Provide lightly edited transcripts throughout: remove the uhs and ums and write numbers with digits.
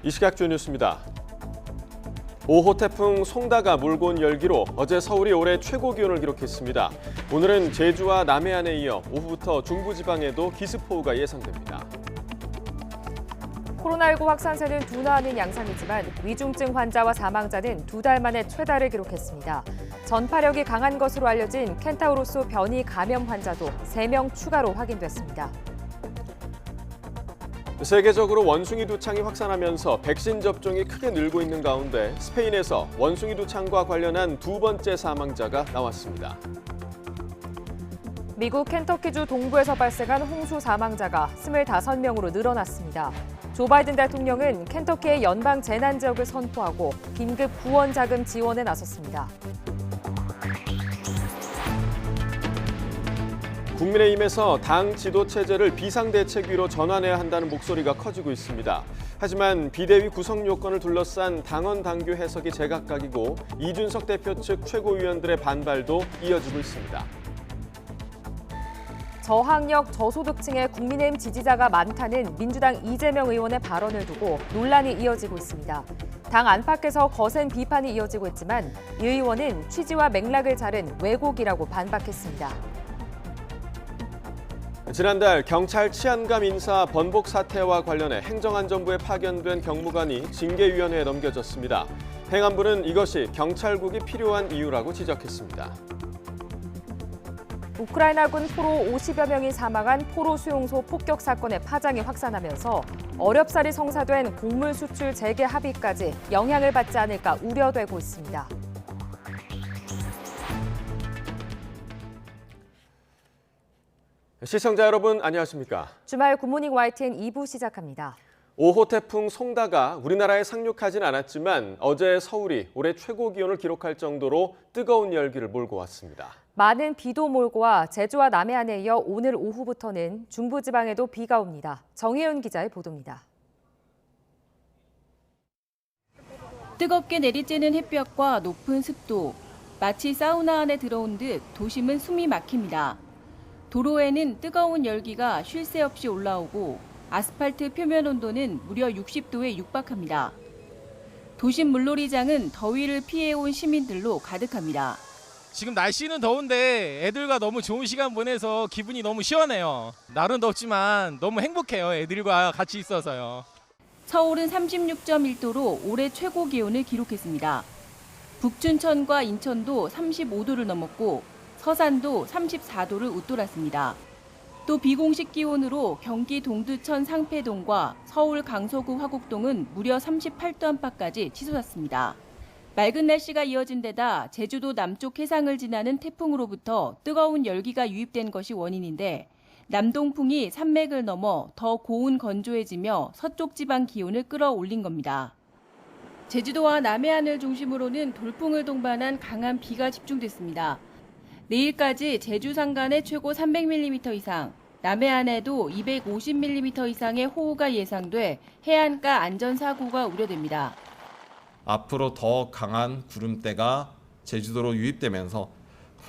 이 시각 주요 뉴스입니다. 5호 태풍 송다가 몰고 온 열기로 어제 서울이 올해 최고 기온을 기록했습니다. 오늘은 제주와 남해안에 이어 오후부터 중부지방에도 기습호우가 예상됩니다. 코로나19 확산세는 둔화하는 양상이지만 위중증 환자와 사망자는 2달 만에 최다를 기록했습니다. 전파력이 강한 것으로 알려진 켄타우로스 변이 감염 환자도 3명 추가로 확인됐습니다. 세계적으로 원숭이 두창이 확산하면서 백신 접종이 크게 늘고 있는 가운데 스페인에서 원숭이 두창과 관련한 2번째 사망자가 나왔습니다. 미국 켄터키주 동부에서 발생한 홍수 사망자가 25명으로 늘어났습니다. 조 바이든 대통령은 켄터키의 연방 재난 지역을 선포하고 긴급 구원 자금 지원에 나섰습니다. 국민의힘에서 당 지도 체제를 비상대책위로 전환해야 한다는 목소리가 커지고 있습니다. 하지만 비대위 구성 요건을 둘러싼 당원 당규 해석이 제각각이고 이준석 대표 측 최고위원들의 반발도 이어지고 있습니다. 저학력, 저소득층의 국민의힘 지지자가 많다는 민주당 이재명 의원의 발언을 두고 논란이 이어지고 있습니다. 당 안팎에서 거센 비판이 이어지고 있지만 이 의원은 취지와 맥락을 자른 왜곡이라고 반박했습니다. 지난달 경찰 치안감 인사 번복 사태와 관련해 행정안전부에 파견된 경무관이 징계위원회에 넘겨졌습니다. 행안부는 이것이 경찰국이 필요한 이유라고 지적했습니다. 우크라이나군 포로 50여 명이 사망한 포로 수용소 폭격 사건의 파장이 확산하면서 어렵사리 성사된 곡물 수출 재개 합의까지 영향을 받지 않을까 우려되고 있습니다. 시청자 여러분 안녕하십니까? 주말 굿모닝 YTN 2부 시작합니다. 5호 태풍 송다가 우리나라에 상륙하진 않았지만 어제 서울이 올해 최고 기온을 기록할 정도로 뜨거운 열기를 몰고 왔습니다. 많은 비도 몰고 와 제주와 남해안에 이어 오늘 오후부터는 중부지방에도 비가 옵니다. 정혜윤 기자의 보도입니다. 뜨겁게 내리쬐는 햇볕과 높은 습도, 마치 사우나 안에 들어온 듯 도심은 숨이 막힙니다. 도로에는 뜨거운 열기가 쉴 새 없이 올라오고 아스팔트 표면 온도는 무려 60도에 육박합니다. 도심 물놀이장은 더위를 피해온 시민들로 가득합니다. 지금 날씨는 더운데 애들과 너무 좋은 시간 보내서 기분이 너무 시원해요. 날은 덥지만 너무 행복해요. 애들과 같이 있어서요. 서울은 36.1도로 올해 최고 기온을 기록했습니다. 북춘천과 인천도 35도를 넘었고 서산도 34도를 웃돌았습니다. 또 비공식 기온으로 경기 동두천 상패동과 서울 강서구 화곡동은 무려 38도 안팎까지 치솟았습니다. 맑은 날씨가 이어진 데다 제주도 남쪽 해상을 지나는 태풍으로부터 뜨거운 열기가 유입된 것이 원인인데 남동풍이 산맥을 넘어 더 고온 건조해지며 서쪽 지방 기온을 끌어올린 겁니다. 제주도와 남해안을 중심으로는 돌풍을 동반한 강한 비가 집중됐습니다. 내일까지 제주 산간에 최고 300mm 이상, 남해안에도 250mm 이상의 호우가 예상돼 해안가 안전사고가 우려됩니다. 앞으로 더 강한 구름대가 제주도로 유입되면서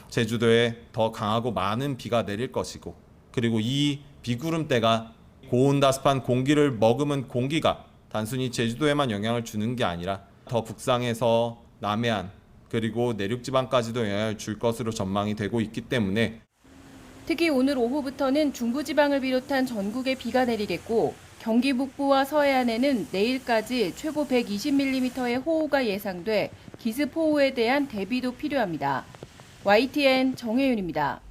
제주도에 더 강하고 많은 비가 내릴 것이고 그리고 이 비구름대가 고온다습한 공기를 머금은 공기가 단순히 제주도에만 영향을 주는 게 아니라 더 북상해서 남해안 그리고 내륙지방까지도 영향을 줄 것으로 전망이 되고 있기 때문에 특히 오늘 오후부터는 중부지방을 비롯한 전국에 비가 내리겠고 경기 북부와 서해안에는 내일까지 최고 120mm의 호우가 예상돼 기습호우에 대한 대비도 필요합니다. YTN 정혜윤입니다.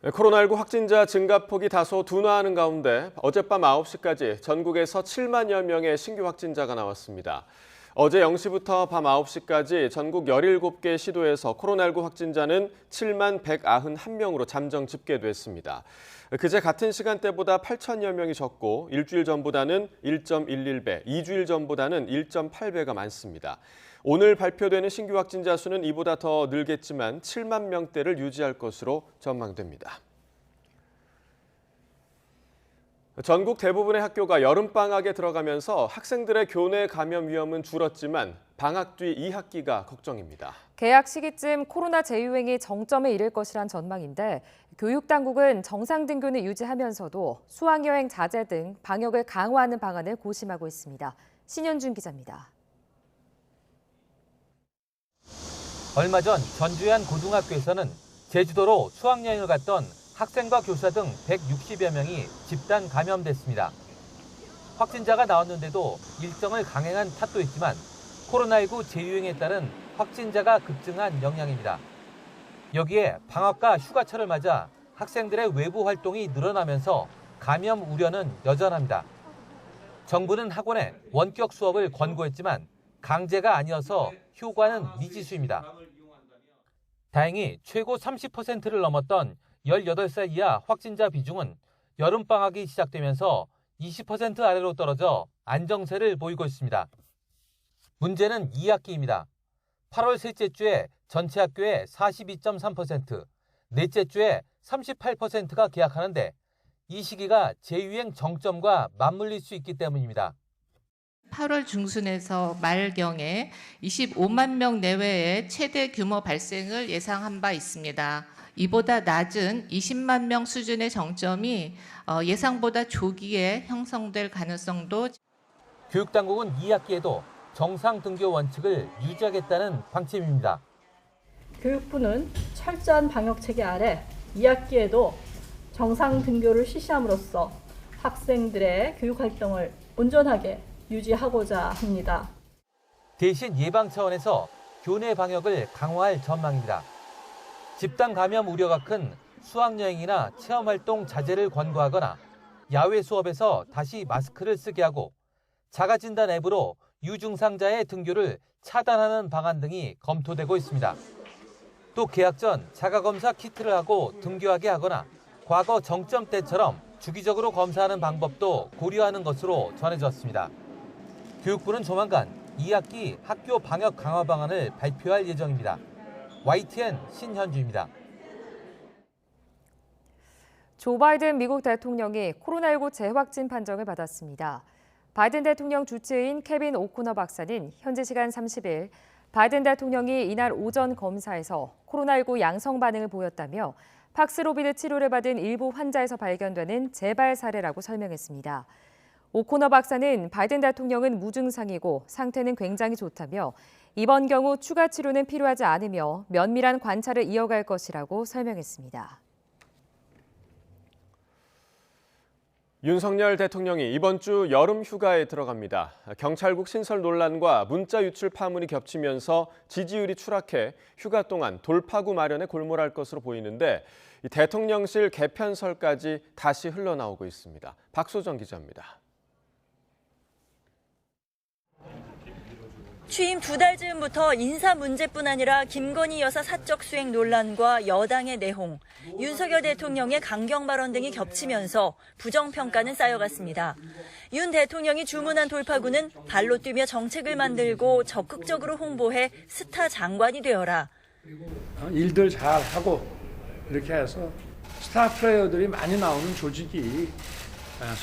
코로나19 확진자 증가폭이 다소 둔화하는 가운데 어젯밤 9시까지 전국에서 7만여 명의 신규 확진자가 나왔습니다. 어제 0시부터 밤 9시까지 전국 17개 시도에서 코로나19 확진자는 7만 191명으로 잠정 집계됐습니다. 그제 같은 시간대보다 8천여 명이 적고 일주일 전보다는 1.11배, 2주일 전보다는 1.8배가 많습니다. 오늘 발표되는 신규 확진자 수는 이보다 더 늘겠지만 7만 명대를 유지할 것으로 전망됩니다. 전국 대부분의 학교가 여름방학에 들어가면서 학생들의 교내 감염 위험은 줄었지만 방학 뒤 2학기가 걱정입니다. 개학 시기쯤 코로나 재유행이 정점에 이를 것이란 전망인데 교육당국은 정상 등교는 유지하면서도 수학여행 자제 등 방역을 강화하는 방안을 고심하고 있습니다. 신현준 기자입니다. 얼마 전 전주의 한 고등학교에서는 제주도로 수학여행을 갔던 학생과 교사 등 160여 명이 집단 감염됐습니다. 확진자가 나왔는데도 일정을 강행한 탓도 있지만 코로나19 재유행에 따른 확진자가 급증한 영향입니다. 여기에 방학과 휴가철을 맞아 학생들의 외부 활동이 늘어나면서 감염 우려는 여전합니다. 정부는 학원에 원격 수업을 권고했지만 강제가 아니어서 효과는 미지수입니다. 다행히 최고 30%를 넘었던 18살 이하 확진자 비중은 여름방학이 시작되면서 20% 아래로 떨어져 안정세를 보이고 있습니다. 문제는 2학기입니다. 8월 셋째 주에 전체 학교의 42.3%, 넷째 주에 38%가 개학하는데 이 시기가 재유행 정점과 맞물릴 수 있기 때문입니다. 8월 중순에서 말경에 25만 명 내외의 최대 규모 발생을 예상한 바 있습니다. 이보다 낮은 20만 명 수준의 정점이 예상보다 조기에 형성될 가능성도. 교육당국은 2학기에도 정상 등교 원칙을 유지하겠다는 방침입니다. 교육부는 철저한 방역체계 아래 2학기에도 정상 등교를 실시함으로써 학생들의 교육활동을 온전하게 유지하고자 합니다. 대신 예방 차원에서 교내 방역을 강화할 전망입니다. 집단 감염 우려가 큰 수학여행이나 체험활동 자제를 권고하거나 야외 수업에서 다시 마스크를 쓰게 하고 자가진단 앱으로 유증상자의 등교를 차단하는 방안 등이 검토되고 있습니다. 또 개학 전 자가검사 키트를 하고 등교하게 하거나 과거 정점 때처럼 주기적으로 검사하는 방법도 고려하는 것으로 전해졌습니다. 교육부는 조만간 2학기 학교 방역 강화 방안을 발표할 예정입니다. YTN 신현주입니다. 조 바이든 미국 대통령이 코로나19 재확진 판정을 받았습니다. 바이든 대통령 주치의인 케빈 오코너 박사는 현지 시간 30일 바이든 대통령이 이날 오전 검사에서 코로나19 양성 반응을 보였다며 팍스로비드 치료를 받은 일부 환자에서 발견되는 재발 사례라고 설명했습니다. 오코너 박사는 바이든 대통령은 무증상이고 상태는 굉장히 좋다며 이번 경우 추가 치료는 필요하지 않으며 면밀한 관찰을 이어갈 것이라고 설명했습니다. 윤석열 대통령이 이번 주 여름 휴가에 들어갑니다. 경찰국 신설 논란과 문자 유출 파문이 겹치면서 지지율이 추락해 휴가 동안 돌파구 마련에 골몰할 것으로 보이는데 대통령실 개편설까지 다시 흘러나오고 있습니다. 박소정 기자입니다. 취임 2달 즈음부터 인사 문제뿐 아니라 김건희 여사 사적 수행 논란과 여당의 내홍, 윤석열 대통령의 강경 발언 등이 겹치면서 부정평가는 쌓여갔습니다. 윤 대통령이 주문한 돌파구는 발로 뛰며 정책을 만들고 적극적으로 홍보해 스타 장관이 되어라. 일들 잘하고 이렇게 해서 스타 플레이어들이 많이 나오는 조직이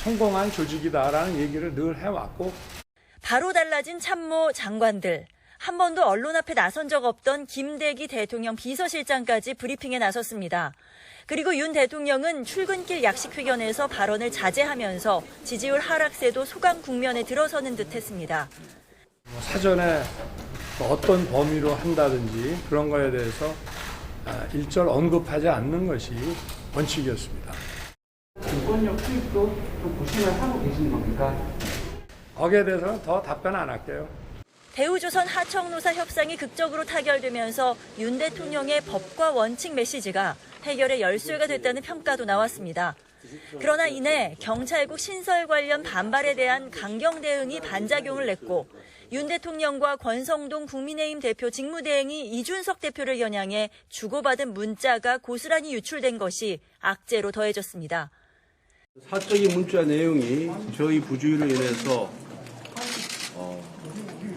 성공한 조직이다라는 얘기를 늘 해왔고, 바로 달라진 참모 장관들. 한 번도 언론 앞에 나선 적 없던 김대기 대통령 비서실장까지 브리핑에 나섰습니다. 그리고 윤 대통령은 출근길 약식회견에서 발언을 자제하면서 지지율 하락세도 소강 국면에 들어서는 듯했습니다. 사전에 어떤 범위로 한다든지 그런 거에 대해서 일절 언급하지 않는 것이 원칙이었습니다. 인권력 투입도 좀 고심을 하고 계시는 겁니까? 거기에 대해서는 더 답변 안 할게요. 대우조선 하청노사 협상이 극적으로 타결되면서 윤 대통령의 법과 원칙 메시지가 해결의 열쇠가 됐다는 평가도 나왔습니다. 그러나 이내 경찰국 신설 관련 반발에 대한 강경 대응이 반작용을 냈고 윤 대통령과 권성동 국민의힘 대표 직무대행이 이준석 대표를 겨냥해 주고받은 문자가 고스란히 유출된 것이 악재로 더해졌습니다. 사적인 문자 내용이 저희 부주의로 인해서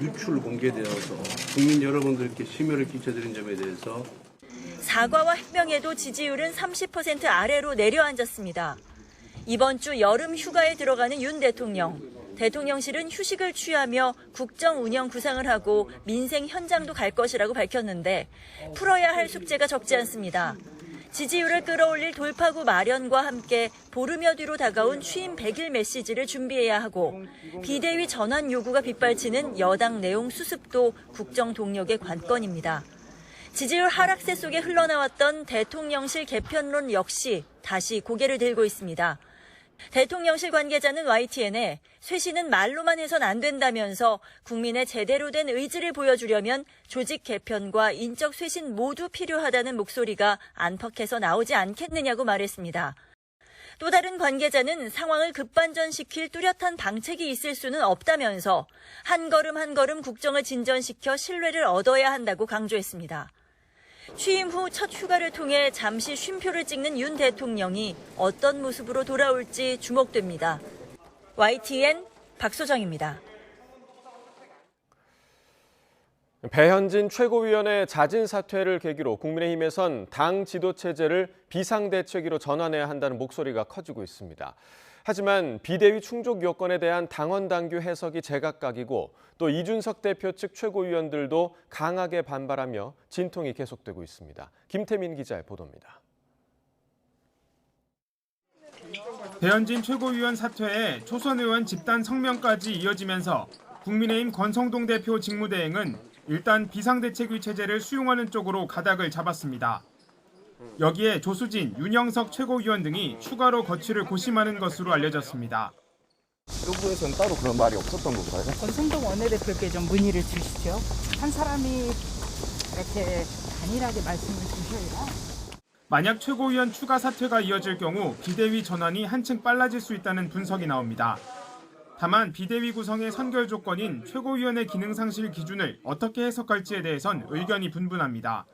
유출 공개되어서 국민 여러분들께 심려를 끼쳐드린 점에 대해서 사과와 해명에도 지지율은 30% 아래로 내려앉았습니다. 이번 주 여름 휴가에 들어가는 윤 대통령. 대통령실은 휴식을 취하며 국정 운영 구상을 하고 민생 현장도 갈 것이라고 밝혔는데 풀어야 할 숙제가 적지 않습니다. 지지율을 끌어올릴 돌파구 마련과 함께 보름여 뒤로 다가온 취임 100일 메시지를 준비해야 하고 비대위 전환 요구가 빗발치는 여당 내용 수습도 국정 동력의 관건입니다. 지지율 하락세 속에 흘러나왔던 대통령실 개편론 역시 다시 고개를 들고 있습니다. 대통령실 관계자는 YTN에 쇄신은 말로만 해선 안 된다면서 국민의 제대로 된 의지를 보여주려면 조직 개편과 인적 쇄신 모두 필요하다는 목소리가 안팎에서 나오지 않겠느냐고 말했습니다. 또 다른 관계자는 상황을 급반전시킬 뚜렷한 방책이 있을 수는 없다면서 한 걸음 한 걸음 국정을 진전시켜 신뢰를 얻어야 한다고 강조했습니다. 취임 후 첫 휴가를 통해 잠시 쉼표를 찍는 윤 대통령이 어떤 모습으로 돌아올지 주목됩니다. YTN 박소정입니다. 배현진 최고위원의 잦은 사퇴를 계기로 국민의힘에선 당 지도체제를 비상대책위로 전환해야 한다는 목소리가 커지고 있습니다. 하지만 비대위 충족 요건에 대한 당원 당규 해석이 제각각이고 또 이준석 대표 측 최고위원들도 강하게 반발하며 진통이 계속되고 있습니다. 김태민 기자의 보도입니다. 배현진 최고위원 사퇴에 초선 의원 집단 성명까지 이어지면서 국민의힘 권성동 대표 직무대행은 일단 비상대책위 체제를 수용하는 쪽으로 가닥을 잡았습니다. 여기에 조수진, 윤영석 최고위원 등이 추가로 거취를 고심하는 것으로 알려졌습니다. 정부에서는 따로 그런 말이 없었던 건가요? 권성동 원내대표께 좀 문의를 주시죠. 한 사람이 이렇게 단일하게 말씀을 주셔야. 만약 최고위원 추가 사퇴가 이어질 경우 비대위 전환이 한층 빨라질 수 있다는 분석이 나옵니다. 다만 비대위 구성의 선결 조건인 최고위원의 기능 상실 기준을 어떻게 해석할지에 대해선 의견이 분분합니다.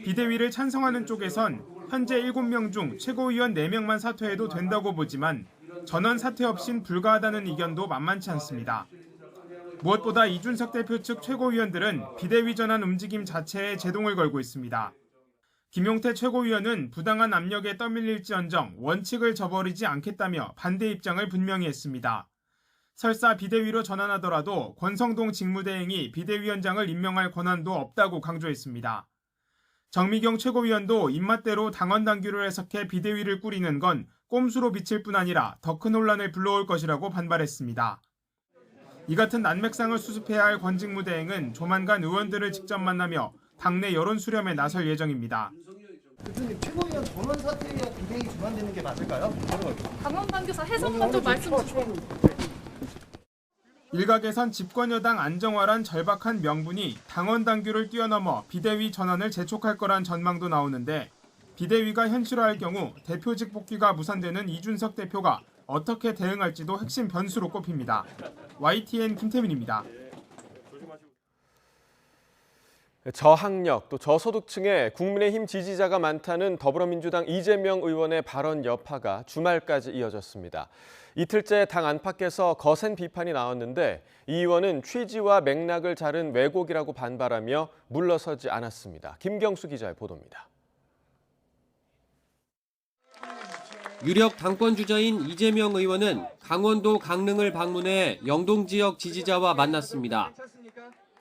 비대위를 찬성하는 쪽에선 현재 7명 중 최고위원 4명만 사퇴해도 된다고 보지만 전원 사퇴 없인 불가하다는 의견도 만만치 않습니다. 무엇보다 이준석 대표 측 최고위원들은 비대위 전환 움직임 자체에 제동을 걸고 있습니다. 김용태 최고위원은 부당한 압력에 떠밀릴지언정 원칙을 저버리지 않겠다며 반대 입장을 분명히 했습니다. 설사 비대위로 전환하더라도 권성동 직무대행이 비대위원장을 임명할 권한도 없다고 강조했습니다. 정미경 최고위원도 입맛대로 당원 당규를 해석해 비대위를 꾸리는 건 꼼수로 비칠 뿐 아니라 더 큰 혼란을 불러올 것이라고 반발했습니다. 이 같은 난맥상을 수습해야 할 권 직무대행은 조만간 의원들을 직접 만나며 당내 여론 수렴에 나설 예정입니다. 대표님, 최고위원 전원 사퇴해야 비대위 전환되는 게 맞을까요? 당원 당규사 해석만 좀 말씀 주세요. 일각에선 집권여당 안정화란 절박한 명분이 당원 당규를 뛰어넘어 비대위 전환을 재촉할 거란 전망도 나오는데 비대위가 현실화할 경우 대표직 복귀가 무산되는 이준석 대표가 어떻게 대응할지도 핵심 변수로 꼽힙니다. YTN 김태민입니다. 저학력 또 저소득층의 국민의힘 지지자가 많다는 더불어민주당 이재명 의원의 발언 여파가 주말까지 이어졌습니다. 이틀째 당 안팎에서 거센 비판이 나왔는데 이 의원은 취지와 맥락을 자른 왜곡이라고 반발하며 물러서지 않았습니다. 김경수 기자의 보도입니다. 유력 당권 주자인 이재명 의원은 강원도 강릉을 방문해 영동 지역 지지자와 만났습니다.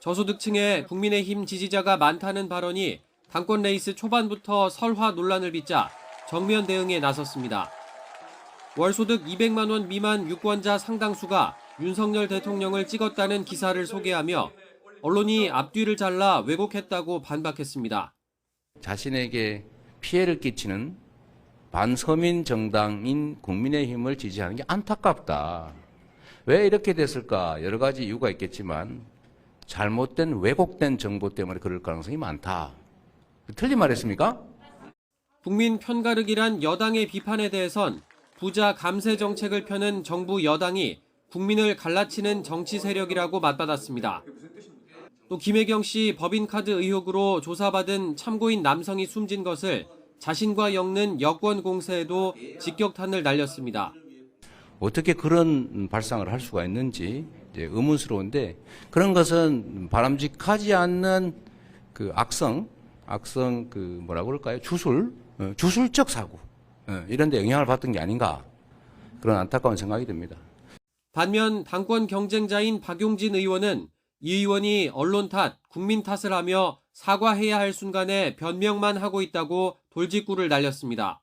저소득층의 국민의힘 지지자가 많다는 발언이 당권 레이스 초반부터 설화 논란을 빚자 정면 대응에 나섰습니다. 월소득 200만 원 미만 유권자 상당수가 윤석열 대통령을 찍었다는 기사를 소개하며 언론이 앞뒤를 잘라 왜곡했다고 반박했습니다. 자신에게 피해를 끼치는 반서민 정당인 국민의힘을 지지하는 게 안타깝다. 왜 이렇게 됐을까? 여러 가지 이유가 있겠지만 잘못된 왜곡된 정보 때문에 그럴 가능성이 많다. 틀린 말 했습니까? 국민 편가르기란 여당의 비판에 대해선 부자 감세 정책을 펴는 정부 여당이 국민을 갈라치는 정치 세력이라고 맞받았습니다. 또 김혜경 씨 법인카드 의혹으로 조사받은 참고인 남성이 숨진 것을 자신과 엮는 여권 공세에도 직격탄을 날렸습니다. 어떻게 그런 발상을 할 수가 있는지 의문스러운데 그런 것은 바람직하지 않는 그 악성 그 뭐라고 그럴까요? 주술적 사고 이런 데 영향을 받던 게 아닌가 그런 안타까운 생각이 듭니다. 반면 당권 경쟁자인 박용진 의원은 이 의원이 언론 탓, 국민 탓을 하며 사과해야 할 순간에 변명만 하고 있다고 돌직구를 날렸습니다.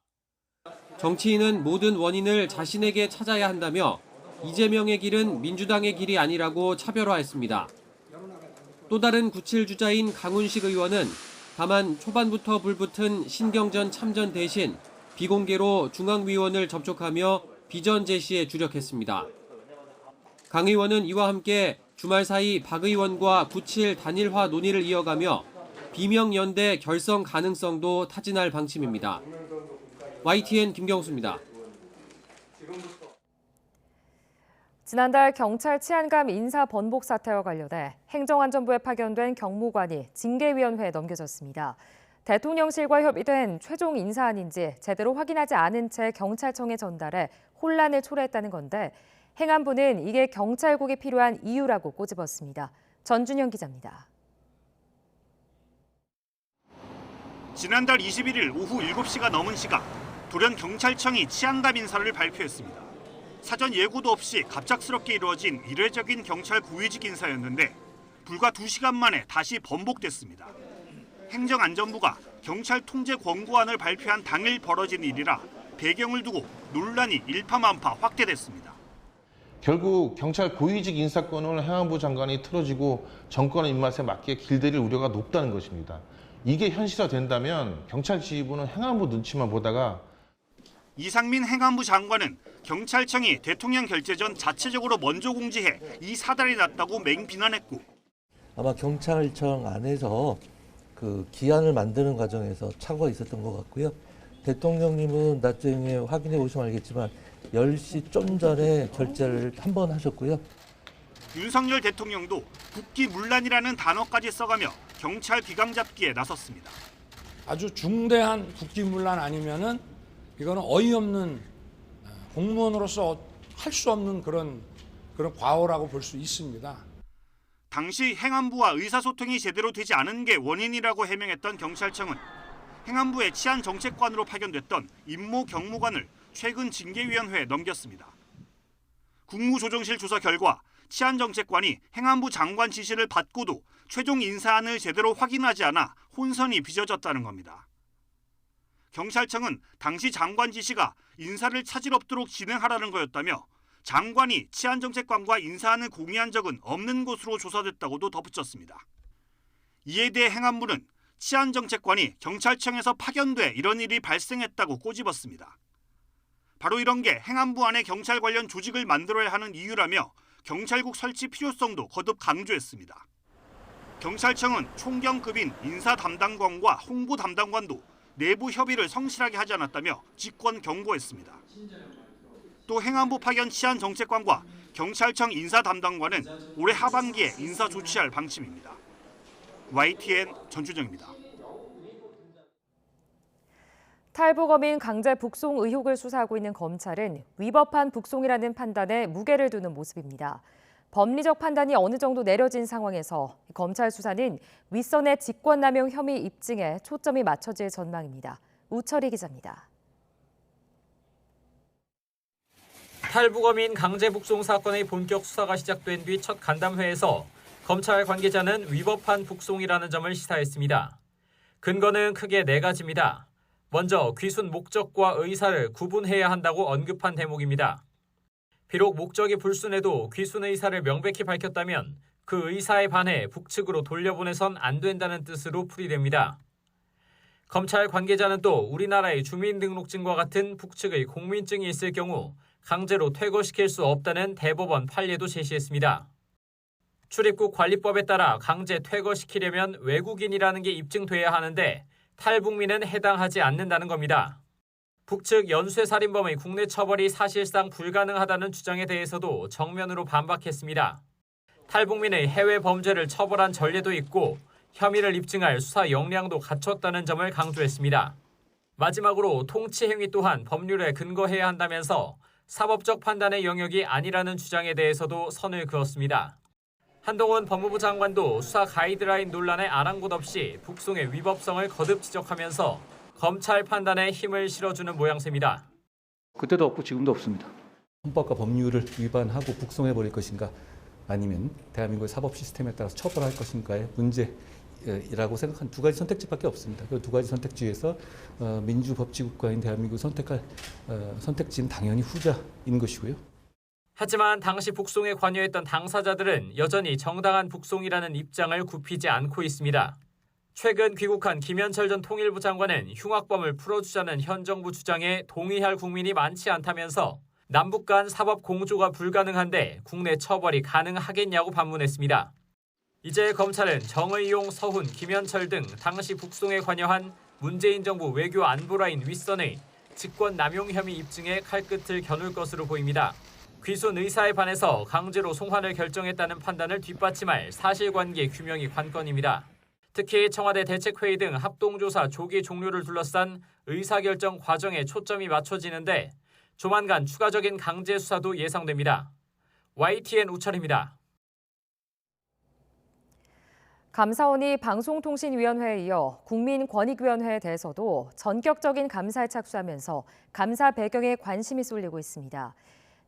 정치인은 모든 원인을 자신에게 찾아야 한다며 이재명의 길은 민주당의 길이 아니라고 차별화했습니다. 또 다른 97 주자인 강훈식 의원은 다만 초반부터 불붙은 신경전 참전 대신 비공개로 중앙위원을 접촉하며 비전 제시에 주력했습니다. 강 의원은 이와 함께 주말 사이 박 의원과 97 단일화 논의를 이어가며 비명연대 결성 가능성도 타진할 방침입니다. YTN 김경수입니다. 지난달 경찰 치안감 인사 번복 사태와 관련해 행정안전부에 파견된 경무관이 징계위원회에 넘겨졌습니다. 대통령실과 협의된 최종 인사안인지 제대로 확인하지 않은 채 경찰청에 전달해 혼란을 초래했다는 건데 행안부는 이게 경찰국이 필요한 이유라고 꼬집었습니다. 전준영 기자입니다. 지난달 21일 오후 7시가 넘은 시각 돌연 경찰청이 치안감 인사를 발표했습니다. 사전 예고도 없이 갑작스럽게 이루어진 이례적인 경찰 고위직 인사였는데 불과 2시간 만에 다시 번복됐습니다. 행정안전부가 경찰 통제 권고안을 발표한 당일 벌어진 일이라 배경을 두고 논란이 일파만파 확대됐습니다. 결국 경찰 고위직 인사권을 행안부 장관이 틀어지고 정권의 입맛에 맞게 길들일 우려가 높다는 것입니다. 이게 현실화된다면 경찰 지휘부는 행안부 눈치만 보다가 이상민 행안부 장관은 경찰청이 대통령 결재 전 자체적으로 먼저 공지해 이 사달이 났다고 맹비난했고 아마 경찰청 안에서 그 기한을 만드는 과정에서 착오가 있었던 것 같고요. 대통령님은 나중에 확인해 보시면 알겠지만 10시 좀 전에 결재를 한 번 하셨고요. 윤석열 대통령도 국기문란이라는 단어까지 써가며 경찰 비강 잡기에 나섰습니다. 아주 중대한 국기문란 아니면은 이거는 어이없는 공무원으로서 할 수 없는 그런 과오라고 볼 수 있습니다. 당시 행안부와 의사소통이 제대로 되지 않은 게 원인이라고 해명했던 경찰청은 행안부의 치안정책관으로 파견됐던 임모 경무관을 최근 징계위원회에 넘겼습니다. 국무조정실 조사 결과 치안정책관이 행안부 장관 지시를 받고도 최종 인사안을 제대로 확인하지 않아 혼선이 빚어졌다는 겁니다. 경찰청은 당시 장관 지시가 인사를 차질 없도록 진행하라는 거였다며 장관이 치안정책관과 인사안을 공유한 적은 없는 것으로 조사됐다고도 덧붙였습니다. 이에 대해 행안부는 치안정책관이 경찰청에서 파견돼 이런 일이 발생했다고 꼬집었습니다. 바로 이런 게 행안부 안에 경찰 관련 조직을 만들어야 하는 이유라며 경찰국 설치 필요성도 거듭 강조했습니다. 경찰청은 총경급인 인사 담당관과 홍보 담당관도 내부 협의를 성실하게 하지 않았다며 직권 경고했습니다. 또 행안부 파견 치안정책관과 경찰청 인사 담당관은 올해 하반기에 인사 조치할 방침입니다. YTN 전준영입니다. 탈북어민 강제 북송 의혹을 수사하고 있는 검찰은 위법한 북송이라는 판단에 무게를 두는 모습입니다. 법리적 판단이 어느 정도 내려진 상황에서 검찰 수사는 윗선의 직권남용 혐의 입증에 초점이 맞춰질 전망입니다. 우철희 기자입니다. 탈북어민 강제 북송 사건의 본격 수사가 시작된 뒤 첫 간담회에서 검찰 관계자는 위법한 북송이라는 점을 시사했습니다. 근거는 크게 4가지입니다. 먼저 귀순 목적과 의사를 구분해야 한다고 언급한 대목입니다. 비록 목적이 불순해도 귀순 의사를 명백히 밝혔다면 그 의사에 반해 북측으로 돌려보내선 안 된다는 뜻으로 풀이됩니다. 검찰 관계자는 또 우리나라의 주민등록증과 같은 북측의 공민증이 있을 경우 강제로 퇴거시킬 수 없다는 대법원 판례도 제시했습니다. 출입국 관리법에 따라 강제 퇴거시키려면 외국인이라는 게 입증돼야 하는데 탈북민은 해당하지 않는다는 겁니다. 북측 연쇄살인범의 국내 처벌이 사실상 불가능하다는 주장에 대해서도 정면으로 반박했습니다. 탈북민의 해외 범죄를 처벌한 전례도 있고 혐의를 입증할 수사 역량도 갖췄다는 점을 강조했습니다. 마지막으로 통치 행위 또한 법률에 근거해야 한다면서 사법적 판단의 영역이 아니라는 주장에 대해서도 선을 그었습니다. 한동훈 법무부 장관도 수사 가이드라인 논란에 아랑곳 없이 북송의 위법성을 거듭 지적하면서 검찰 판단에 힘을 실어주는 모양새입니다. 그때도 없고 지금도 없습니다. 헌법과 법률을 위반하고 북송해버릴 것인가 아니면 대한민국의 사법 시스템에 따라서 처벌할 것인가의 문제 선택지라고 생각한 두 가지 선택지밖에 없습니다. 그 두 가지 선택지에서 민주법치국가인 대한민국 선택할 선택지는 당연히 후자인 것이고요. 하지만 당시 북송에 관여했던 당사자들은 여전히 정당한 북송이라는 입장을 굽히지 않고 있습니다. 최근 귀국한 김현철 전 통일부 장관은 흉악범을 풀어주자는 현 정부 주장에 동의할 국민이 많지 않다면서 남북 간 사법 공조가 불가능한데 국내 처벌이 가능하겠냐고 반문했습니다. 이제 검찰은 정의용, 서훈, 김현철 등 당시 북송에 관여한 문재인 정부 외교 안보라인 윗선의 직권 남용 혐의 입증에 칼끝을 겨눌 것으로 보입니다. 귀순 의사에 반해서 강제로 송환을 결정했다는 판단을 뒷받침할 사실관계 규명이 관건입니다. 특히 청와대 대책회의 등 합동조사 조기 종료를 둘러싼 의사결정 과정에 초점이 맞춰지는데 조만간 추가적인 강제 수사도 예상됩니다. YTN 우철입니다. 감사원이 방송통신위원회에 이어 국민권익위원회에 대해서도 전격적인 감사에 착수하면서 감사 배경에 관심이 쏠리고 있습니다.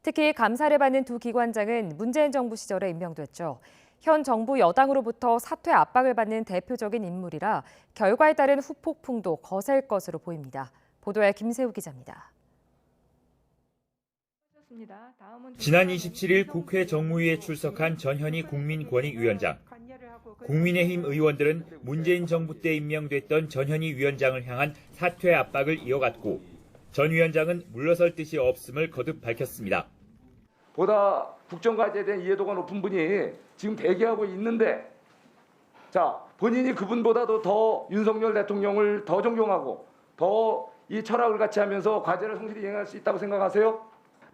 특히 감사를 받는 두 기관장은 문재인 정부 시절에 임명됐죠. 현 정부 여당으로부터 사퇴 압박을 받는 대표적인 인물이라 결과에 따른 후폭풍도 거셀 것으로 보입니다. 보도에 김세우 기자입니다. 지난 27일 국회 정무위에 출석한 전현희 국민권익위원장. 국민의힘 의원들은 문재인 정부 때 임명됐던 전현희 위원장을 향한 사퇴 압박을 이어갔고 전 위원장은 물러설 뜻이 없음을 거듭 밝혔습니다. 보다 국정과제에 대한 이해도가 높은 분이 지금 대기하고 있는데 본인이 그분보다도 더 윤석열 대통령을 더 존경하고 더 이 철학을 같이 하면서 과제를 성실히 이행할 수 있다고 생각하세요?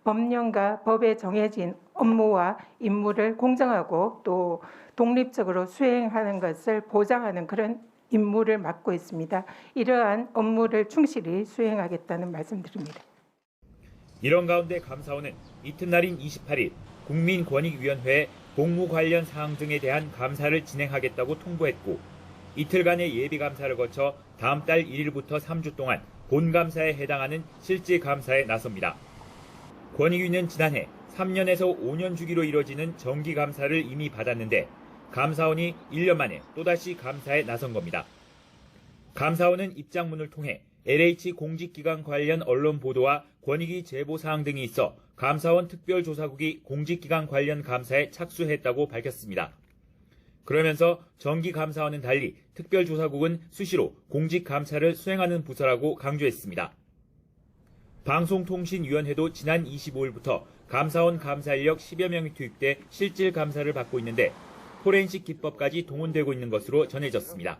법령과 법에 정해진 업무와 임무를 공정하고 또 독립적으로 수행하는 것을 보장하는 그런 임무를 맡고 있습니다. 이러한 업무를 충실히 수행하겠다는 말씀드립니다. 이런 가운데 감사원은 이튿날인 28일 국민권익위원회에 복무 관련 사항 등에 대한 감사를 진행하겠다고 통보했고 이틀간의 예비감사를 거쳐 다음 달 1일부터 3주 동안 본감사에 해당하는 실제 감사에 나섭니다. 권익위는 지난해 3년에서 5년 주기로 이뤄지는 정기감사를 이미 받았는데 감사원이 1년 만에 또다시 감사에 나선 겁니다. 감사원은 입장문을 통해 LH 공직기관 관련 언론 보도와 권익위 제보 사항 등이 있어 감사원 특별조사국이 공직기관 관련 감사에 착수했다고 밝혔습니다. 그러면서 정기감사와는 달리 특별조사국은 수시로 공직감사를 수행하는 부서라고 강조했습니다. 방송통신위원회도 지난 25일부터 감사원 감사 인력 10여 명이 투입돼 실질 감사를 받고 있는데 포렌식 기법까지 동원되고 있는 것으로 전해졌습니다.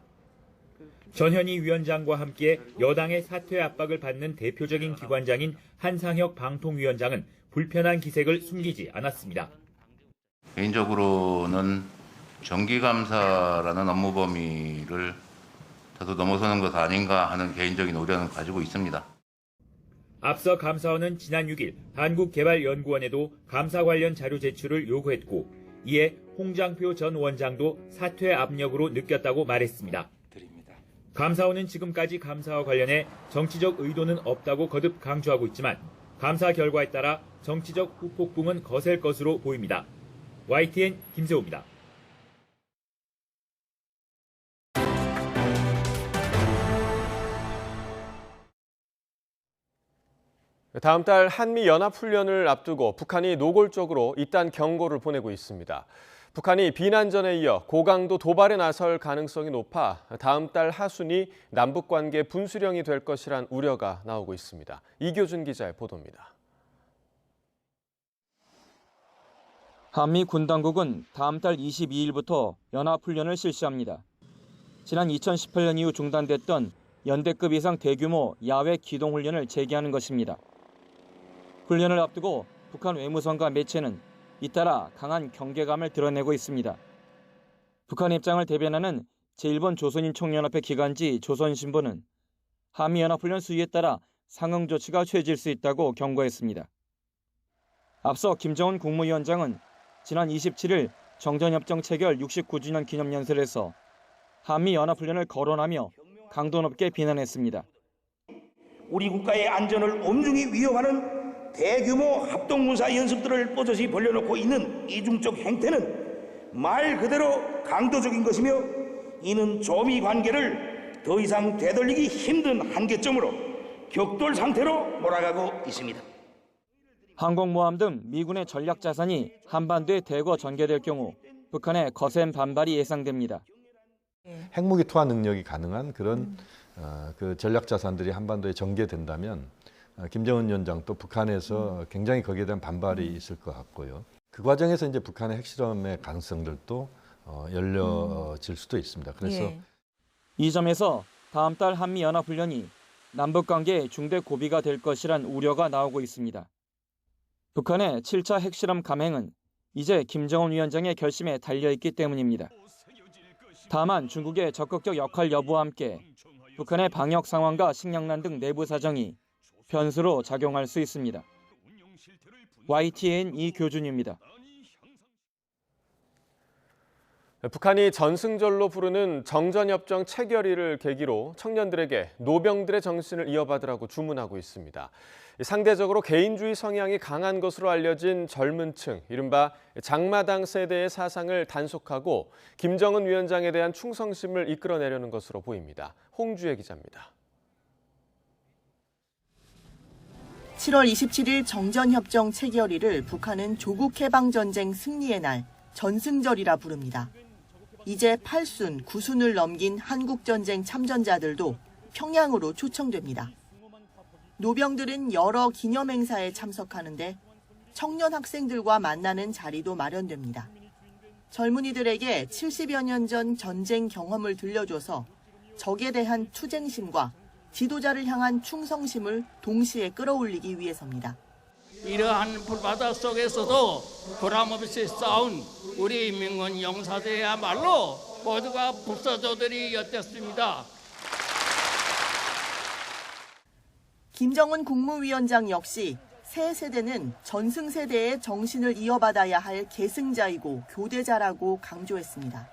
전현희 위원장과 함께 여당의 사퇴 압박을 받는 대표적인 기관장인 한상혁 방통위원장은 불편한 기색을 숨기지 않았습니다. 개인적으로는 정기감사라는 업무 범위를 다소 넘어서는 것 아닌가 하는 개인적인 우려는 가지고 있습니다. 앞서 감사원은 지난 6일 한국개발연구원에도 감사 관련 자료 제출을 요구했고 이에 홍장표 전 원장도 사퇴 압력으로 느꼈다고 말했습니다. 감사원은 지금까지 감사와 관련해 정치적 의도는 없다고 거듭 강조하고 있지만 감사 결과에 따라 정치적 후폭풍은 거셀 것으로 보입니다. YTN 김세호입니다. 다음 달 한미연합훈련을 앞두고 북한이 노골적으로 이딴 경고를 보내고 있습니다. 북한이 비난전에 이어 고강도 도발에 나설 가능성이 높아 다음 달 하순이 남북관계 분수령이 될 것이란 우려가 나오고 있습니다. 이교준 기자의 보도입니다. 한미 군당국은 다음 달 22일부터 연합훈련을 실시합니다. 지난 2018년 이후 중단됐던 연대급 이상 대규모 야외 기동훈련을 재개하는 것입니다. 훈련을 앞두고 북한 외무성과 매체는 잇따라 강한 경계감을 드러내고 있습니다. 북한 입장을 대변하는 제1번 조선인 총연합회 기관지 조선신보는 한미연합훈련 수위에 따라 상응 조치가 취해질 수 있다고 경고했습니다. 앞서 김정은 국무위원장은 지난 27일 정전협정 체결 69주년 기념연설에서 한미연합훈련을 거론하며 강도 높게 비난했습니다. 우리 국가의 안전을 엄중히 위협하는 대규모 합동군사 연습들을 뻗어시 벌려놓고 있는 이중적 행태는 말 그대로 강도적인 것이며 이는 조미 관계를 더 이상 되돌리기 힘든 한계점으로 격돌 상태로 몰아가고 있습니다. 항공모함 등 미군의 전략 자산이 한반도에 대거 전개될 경우 북한의 거센 반발이 예상됩니다. 핵무기 투하 능력이 가능한 그런 그 전략 자산들이 한반도에 전개된다면 김정은 위원장 또 북한에서 굉장히 거기에 대한 반발이 있을 것 같고요. 그 과정에서 이제 북한의 핵실험의 가능성들도 열려질 수도 있습니다. 그래서 이 점에서 다음 달 한미 연합훈련이 남북 관계에 중대 고비가 될 것이란 우려가 나오고 있습니다. 북한의 7차 핵실험 감행은 이제 김정은 위원장의 결심에 달려있기 때문입니다. 다만 중국의 적극적 역할 여부와 함께 북한의 방역 상황과 식량난 등 내부 사정이 변수로 작용할 수 있습니다. YTN 이교준입니다. 북한이 전승절로 부르는 정전협정 체결일을 계기로 청년들에게 노병들의 정신을 이어받으라고 주문하고 있습니다. 상대적으로 개인주의 성향이 강한 것으로 알려진 젊은 층, 이른바 장마당 세대의 사상을 단속하고 김정은 위원장에 대한 충성심을 이끌어내려는 것으로 보입니다. 홍주혜 기자입니다. 7월 27일 정전협정 체결일을 북한은 조국해방전쟁 승리의 날, 전승절이라 부릅니다. 이제 8순, 9순을 넘긴 한국전쟁 참전자들도 평양으로 초청됩니다. 노병들은 여러 기념행사에 참석하는데 청년 학생들과 만나는 자리도 마련됩니다. 젊은이들에게 70여 년 전 전쟁 경험을 들려줘서 적에 대한 투쟁심과 지도자를 향한 충성심을 동시에 끌어올리기 위해서입니다. 이러한 불바다 속에서도 보람없이 싸운 우리 인민군 용사들이야말로 모두가 불사조들이었습니다. 김정은 국무위원장 역시 새 세대는 전승세대의 정신을 이어받아야 할 계승자이고 교대자라고 강조했습니다.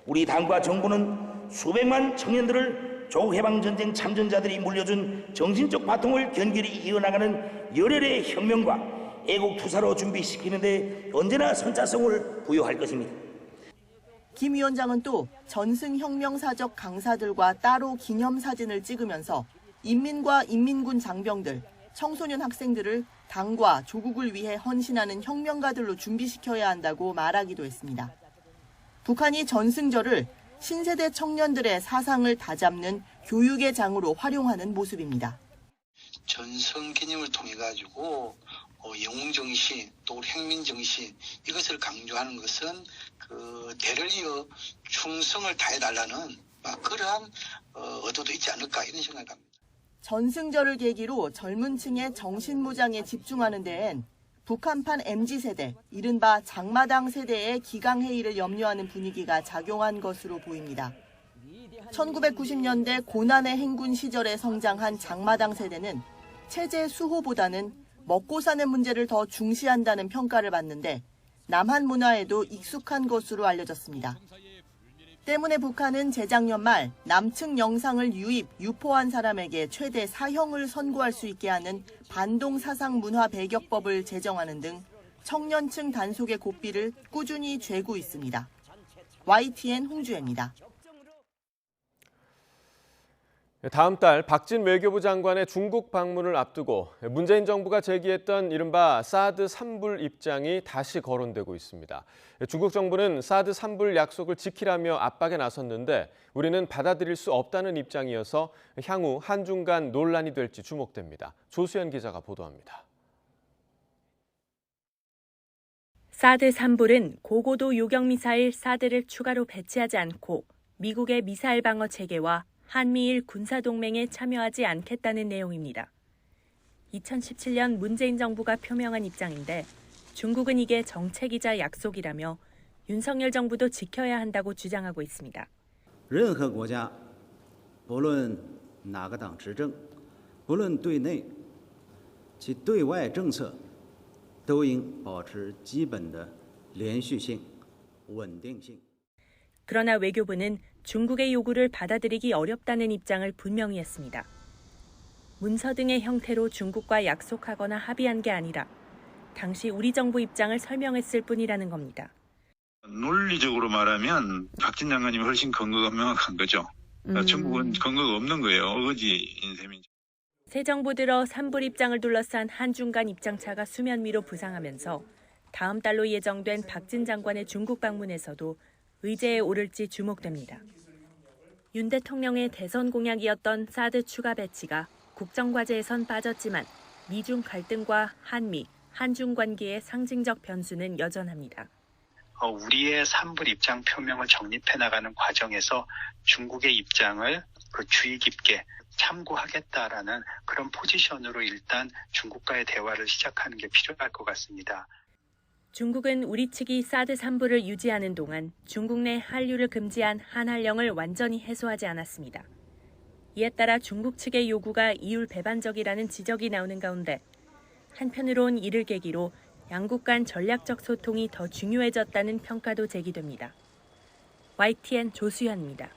우리 당과 정부는 수백만 청년들을 조국해방전쟁 참전자들이 물려준 정신적 바통을 견고히 이어나가는 열혈의 혁명과 애국투사로 준비시키는 데 언제나 선차성을 부여할 것입니다. 김 위원장은 또 전승혁명사적 강사들과 따로 기념사진을 찍으면서 인민과 인민군 장병들, 청소년 학생들을 당과 조국을 위해 헌신하는 혁명가들로 준비시켜야 한다고 말하기도 했습니다. 북한이 전승절을 신세대 청년들의 사상을 다잡는 교육의 장으로 활용하는 모습입니다. 전승 개념을 통해 가지고 영웅정신 또 혁명정신 이것을 강조하는 것은 그 대를 이어 충성을 다해달라는 그러한 의도도 있지 않을까 이런 생각을 합니다. 전승절을 계기로 젊은 층의 정신무장에 집중하는 데엔 북한판 MZ세대, 이른바 장마당 세대의 기강회의를 염려하는 분위기가 작용한 것으로 보입니다. 1990년대 고난의 행군 시절에 성장한 장마당 세대는 체제 수호보다는 먹고 사는 문제를 더 중시한다는 평가를 받는데 남한 문화에도 익숙한 것으로 알려졌습니다. 때문에 북한은 재작년 말 남측 영상을 유포한 사람에게 최대 사형을 선고할 수 있게 하는 반동사상문화배격법을 제정하는 등 청년층 단속의 고삐를 꾸준히 쥐고 있습니다. YTN 홍주혜입니다. 다음 달 박진 외교부 장관의 중국 방문을 앞두고 문재인 정부가 제기했던 이른바 사드 3불 입장이 다시 거론되고 있습니다. 중국 정부는 사드 3불 약속을 지키라며 압박에 나섰는데 우리는 받아들일 수 없다는 입장이어서 향후 한중 간 논란이 될지 주목됩니다. 조수연 기자가 보도합니다. 사드 3불은 고고도 요격미사일 사드를 추가로 배치하지 않고 미국의 미사일 방어 체계와 한미일 군사동맹에 참여하지 않겠다는 내용입니다. 2017년 문재인 정부가 표명한 입장인데 중국은 이게 정책이자 약속이라며 윤석열 정부도 지켜야 한다고 주장하고 있습니다. 任何国家不论哪个党执政不论对内其对外政策都应保持基本的连续性稳定性 그러나 외교부는 중국의 요구를 받아들이기 어렵다는 입장을 분명히 했습니다. 문서 등의 형태로 중국과 약속하거나 합의한 게 아니라 당시 우리 정부 입장을 설명했을 뿐이라는 겁니다. 논리적으로 말하면 박진 장관님이 훨씬 근거가 명확한 거죠. 중국은 근거가 없는 거예요. 어거지인 셈이죠. 새 정부 들어 산불 입장을 둘러싼 한중 간 입장차가 수면 위로 부상하면서 다음 달로 예정된 박진 장관의 중국 방문에서도 의제에 오를지 주목됩니다. 윤 대통령의 대선 공약이었던 사드 추가 배치가 국정과제에선 빠졌지만 미중 갈등과 한미, 한중 관계의 상징적 변수는 여전합니다. 우리의 산불 입장 표명을 정립해 나가는 과정에서 중국의 입장을 주의 깊게 참고하겠다라는 그런 포지션으로 일단 중국과의 대화를 시작하는 게 필요할 것 같습니다. 중국은 우리 측이 사드 산불을 유지하는 동안 중국 내 한류를 금지한 한한령을 완전히 해소하지 않았습니다. 이에 따라 중국 측의 요구가 이율 배반적이라는 지적이 나오는 가운데 한편으론 이를 계기로 양국 간 전략적 소통이 더 중요해졌다는 평가도 제기됩니다. YTN 조수현입니다.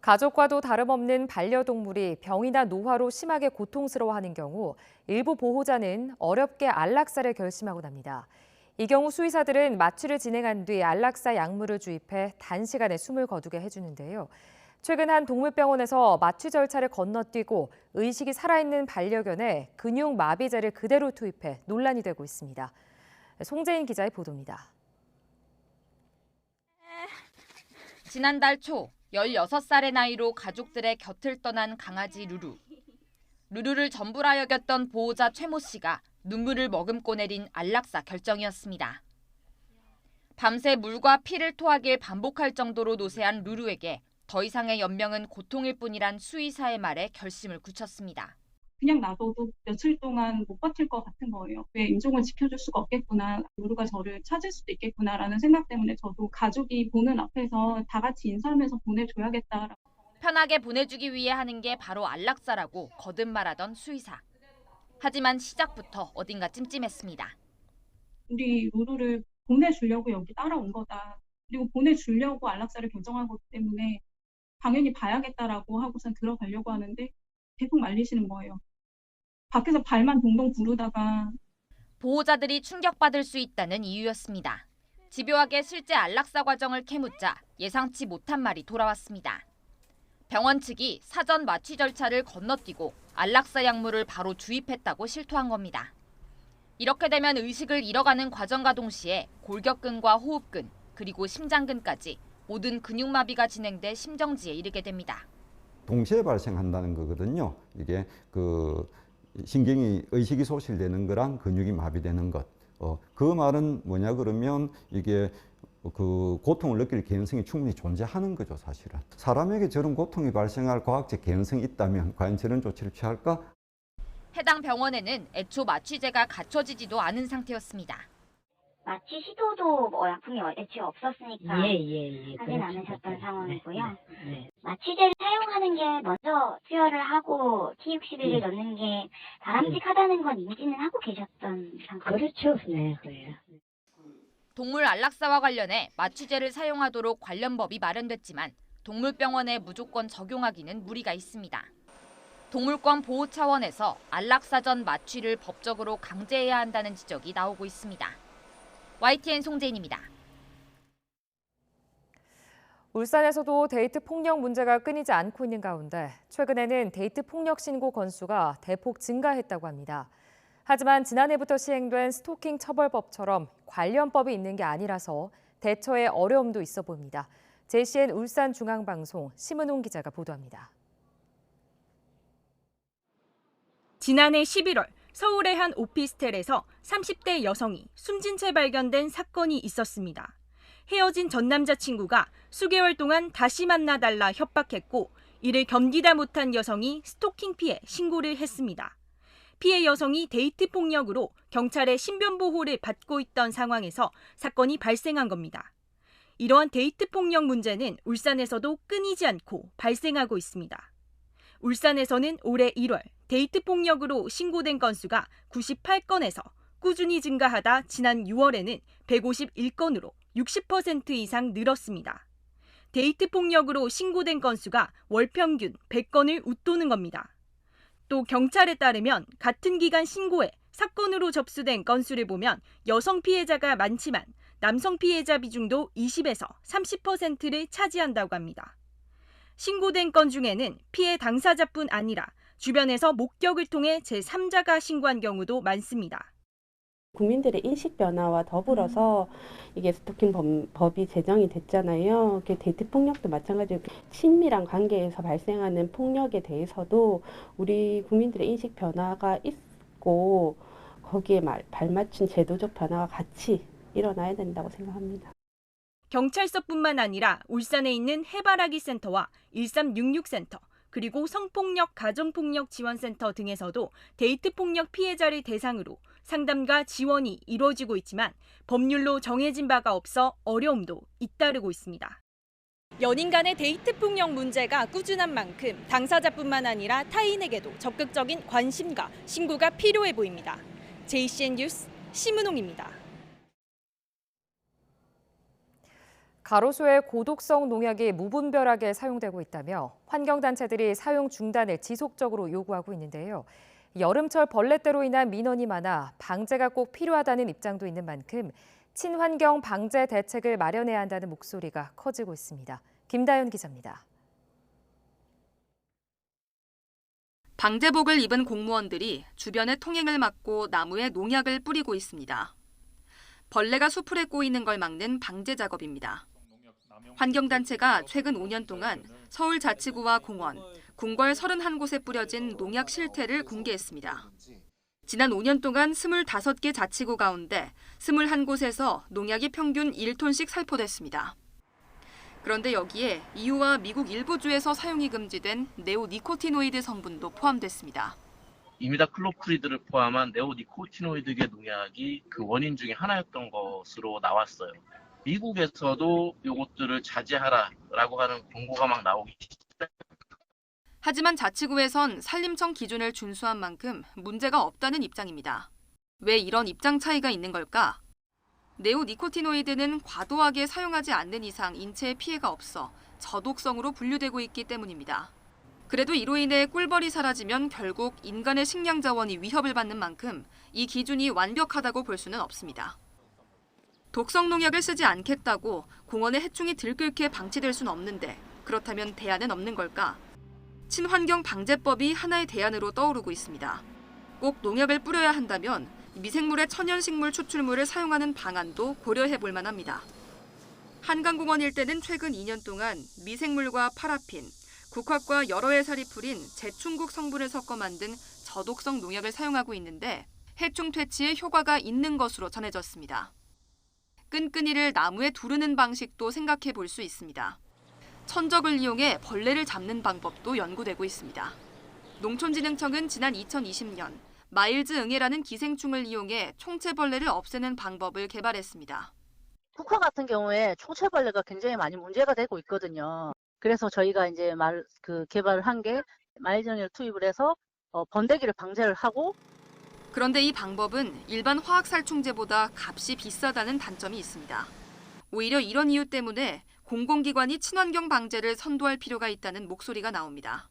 가족과도 다름없는 반려동물이 병이나 노화로 심하게 고통스러워하는 경우 일부 보호자는 어렵게 안락사를 결심하곤 합니다. 이 경우 수의사들은 마취를 진행한 뒤 안락사 약물을 주입해 단시간에 숨을 거두게 해주는데요. 최근 한 동물병원에서 마취 절차를 건너뛰고 의식이 살아있는 반려견에 근육마비제를 그대로 투입해 논란이 되고 있습니다. 송재인 기자의 보도입니다. 지난달 초 16살의 나이로 가족들의 곁을 떠난 강아지 루루. 루루를 전부라 여겼던 보호자 최모 씨가 눈물을 머금고 내린 안락사 결정이었습니다. 밤새 물과 피를 토하길 반복할 정도로 노쇠한 루루에게 더 이상의 연명은 고통일 뿐이란 수의사의 말에 결심을 굳혔습니다. 그냥 놔둬도 며칠 동안 못 버틸 것 같은 거예요. 왜 임종을 지켜줄 수가 없겠구나, 루루가 저를 찾을 수도 있겠구나라는 생각 때문에 저도 가족이 보는 앞에서 다 같이 인사하면서 보내줘야겠다. 편하게 보내주기 위해 하는 게 바로 안락사라고 거듭 말하던 수의사. 하지만 시작부터 어딘가 찜찜했습니다. 우리 루루를 보내주려고 여기 따라온 거다. 그리고 보내주려고 안락사를 결정한 거기 때문에 당연히 봐야겠다라고 하고선 들어가려고 하는데 계속 말리시는 거예요. 밖에서 발만 동동 구르다가. 보호자들이 충격받을 수 있다는 이유였습니다. 집요하게 실제 안락사 과정을 캐묻자 예상치 못한 말이 돌아왔습니다. 병원 측이 사전 마취 절차를 건너뛰고 안락사 약물을 바로 주입했다고 실토한 겁니다. 이렇게 되면 의식을 잃어가는 과정과 동시에 골격근과 호흡근, 그리고 심장근까지 모든 근육마비가 진행돼 심정지에 이르게 됩니다. 동시에 발생한다는 거거든요. 이게 신경이 의식이 소실되는 거랑 근육이 마비되는 것. 그 말은 뭐냐 그러면 이게 고통을 느낄 개연성이 충분히 존재하는 거죠, 사실은. 사람에게 저런 고통이 발생할 과학적 개연성이 있다면 과연 저런 조치를 취할까? 해당 병원에는 애초 마취제가 갖춰지지도 않은 상태였습니다. 마취 시도도 약품이 애초에 없었으니까 하진 않으셨던 상황이고요. 마취제를 사용하는 게 먼저 투여를 하고 T61을 넣는 게 바람직하다는 건 인지는 하고 계셨던 상태죠. 그렇죠. 네, 그래요. 동물 안락사와 관련해 마취제를 사용하도록 관련 법이 마련됐지만 동물병원에 무조건 적용하기는 무리가 있습니다. 동물권 보호 차원에서 안락사 전 마취를 법적으로 강제해야 한다는 지적이 나오고 있습니다. YTN 송재인입니다. 울산에서도 데이트 폭력 문제가 끊이지 않고 있는 가운데 최근에는 데이트 폭력 신고 건수가 대폭 증가했다고 합니다. 하지만 지난해부터 시행된 스토킹 처벌법처럼 관련법이 있는 게 아니라서 대처에 어려움도 있어 보입니다. JCN 울산중앙방송 심은홍 기자가 보도합니다. 지난해 11월 서울의 한 오피스텔에서 30대 여성이 숨진 채 발견된 사건이 있었습니다. 헤어진 전 남자친구가 수개월 동안 다시 만나달라 협박했고 이를 견디다 못한 여성이 스토킹 피해 신고를 했습니다. 피해 여성이 데이트 폭력으로 경찰의 신변 보호를 받고 있던 상황에서 사건이 발생한 겁니다. 이러한 데이트 폭력 문제는 울산에서도 끊이지 않고 발생하고 있습니다. 울산에서는 올해 1월 데이트 폭력으로 신고된 건수가 98건에서 꾸준히 증가하다 지난 6월에는 151건으로 60% 이상 늘었습니다. 데이트 폭력으로 신고된 건수가 월 평균 100건을 웃도는 겁니다. 또 경찰에 따르면 같은 기간 신고에 사건으로 접수된 건수를 보면 여성 피해자가 많지만 남성 피해자 비중도 20에서 30%를 차지한다고 합니다. 신고된 건 중에는 피해 당사자뿐 아니라 주변에서 목격을 통해 제3자가 신고한 경우도 많습니다. 국민들의 인식 변화와 더불어서 이게 스토킹 법이 제정이 됐잖아요. 데이트 폭력도 마찬가지로 친밀한 관계에서 발생하는 폭력에 대해서도 우리 국민들의 인식 변화가 있고 거기에 발맞춘 제도적 변화가 같이 일어나야 된다고 생각합니다. 경찰서뿐만 아니라 울산에 있는 해바라기 센터와 1366센터, 그리고 성폭력 가정폭력 지원센터 등에서도 데이트 폭력 피해자를 대상으로 상담과 지원이 이루어지고 있지만 법률로 정해진 바가 없어 어려움도 잇따르고 있습니다. 연인 간의 데이트 폭력 문제가 꾸준한 만큼 당사자뿐만 아니라 타인에게도 적극적인 관심과 신고가 필요해 보입니다. JCN 뉴스 심은홍입니다. 가로수에 고독성 농약이 무분별하게 사용되고 있다며 환경단체들이 사용 중단을 지속적으로 요구하고 있는데요. 여름철 벌레떼로 인한 민원이 많아 방제가 꼭 필요하다는 입장도 있는 만큼 친환경 방제 대책을 마련해야 한다는 목소리가 커지고 있습니다. 김다연 기자입니다. 방제복을 입은 공무원들이 주변의 통행을 막고 나무에 농약을 뿌리고 있습니다. 벌레가 숲을 꼬이는 걸 막는 방제 작업입니다. 환경단체가 최근 5년 동안 서울자치구와 공원, 궁궐 31곳에 뿌려진 농약 실태를 공개했습니다. 지난 5년 동안 25개 자치구 가운데 21곳에서 농약이 평균 1톤씩 살포됐습니다. 그런데 여기에 EU와 미국 일부 주에서 사용이 금지된 네오니코티노이드 성분도 포함됐습니다. 이미다클로프리드를 포함한 네오니코티노이드계 농약이 그 원인 중에 하나였던 것으로 나왔어요. 미국에서도 이것들을 자제하라라고 하는 공고가 막 나오기 시작했어요. 하지만 자치구에선 산림청 기준을 준수한 만큼 문제가 없다는 입장입니다. 왜 이런 입장 차이가 있는 걸까? 네오니코티노이드는 과도하게 사용하지 않는 이상 인체에 피해가 없어 저독성으로 분류되고 있기 때문입니다. 그래도 이로 인해 꿀벌이 사라지면 결국 인간의 식량 자원이 위협을 받는 만큼 이 기준이 완벽하다고 볼 수는 없습니다. 독성 농약을 쓰지 않겠다고 공원의 해충이 들끓게 방치될 수는 없는데 그렇다면 대안은 없는 걸까? 친환경 방제법이 하나의 대안으로 떠오르고 있습니다. 꼭 농약을 뿌려야 한다면 미생물의 천연식물 추출물을 사용하는 방안도 고려해 볼 만합니다. 한강공원 일대는 최근 2년 동안 미생물과 파라핀, 국화과 여러 해살이 풀인 제충국 성분을 섞어 만든 저독성 농약을 사용하고 있는데 해충 퇴치에 효과가 있는 것으로 전해졌습니다. 끈끈이를 나무에 두르는 방식도 생각해 볼 수 있습니다. 천적을 이용해 벌레를 잡는 방법도 연구되고 있습니다. 농촌진흥청은 지난 2020년 마일즈 응애라는 기생충을 이용해 총체벌레를 없애는 방법을 개발했습니다. 국화 같은 경우에 총체벌레가 굉장히 많이 문제가 되고 있거든요. 그래서 저희가 이제 개발을 한 게 마일즈응애를 투입을 해서 번데기를 방제를 하고. 그런데 이 방법은 일반 화학살충제보다 값이 비싸다는 단점이 있습니다. 오히려 이런 이유 때문에 공공기관이 친환경 방제를 선도할 필요가 있다는 목소리가 나옵니다.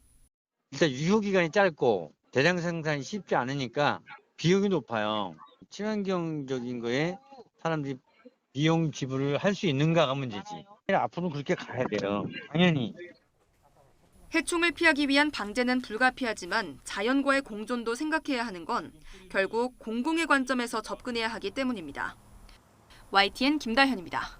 일단 유효기간이 짧고 대량 생산이 쉽지 않으니까 비용이 높아요. 친환경적인 거에 사람들이 비용 지불을 할 수 있는가가 문제지. 앞으로는 그렇게 가야 돼요. 당연히. 해충을 피하기 위한 방제는 불가피하지만 자연과의 공존도 생각해야 하는 건 결국 공공의 관점에서 접근해야 하기 때문입니다. YTN 김다현입니다.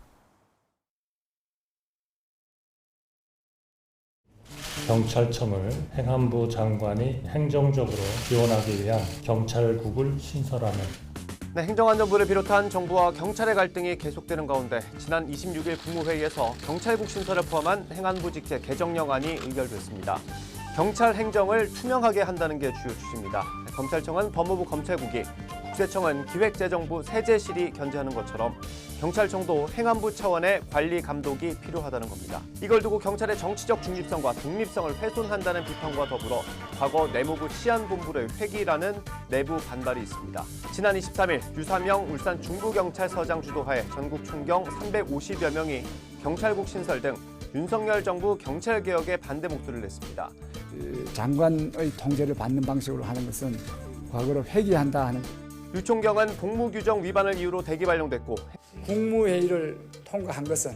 경찰청을 행안부 장관이 행정적으로 지원하기 위한 경찰국을 신설하는 네, 행정안전부를 비롯한 정부와 경찰의 갈등이 계속되는 가운데 지난 26일 국무회의에서 경찰국 신설을 포함한 행안부 직제 개정령안이 의결됐습니다. 경찰 행정을 투명하게 한다는 게 주요 취지입니다. 검찰청은 법무부 검찰국이, 국세청은 기획재정부 세제실이 견제하는 것처럼 경찰청도 행안부 차원의 관리 감독이 필요하다는 겁니다. 이걸 두고 경찰의 정치적 중립성과 독립성을 훼손한다는 비판과 더불어 과거 내무부 치안본부를 회귀라는 내부 반발이 있습니다. 지난 23일 유사명 울산 중부경찰서장 주도하에 전국 총경 350여 명이 경찰국 신설 등 윤석열 정부 경찰개혁에 반대 목소리를 냈습니다. 장관의 통제를 받는 방식으로 하는 것은 과거로 회귀한다 하는 류총경은 복무규정 위반을 이유로 대기 발령됐고 국무회의를 통과한 것은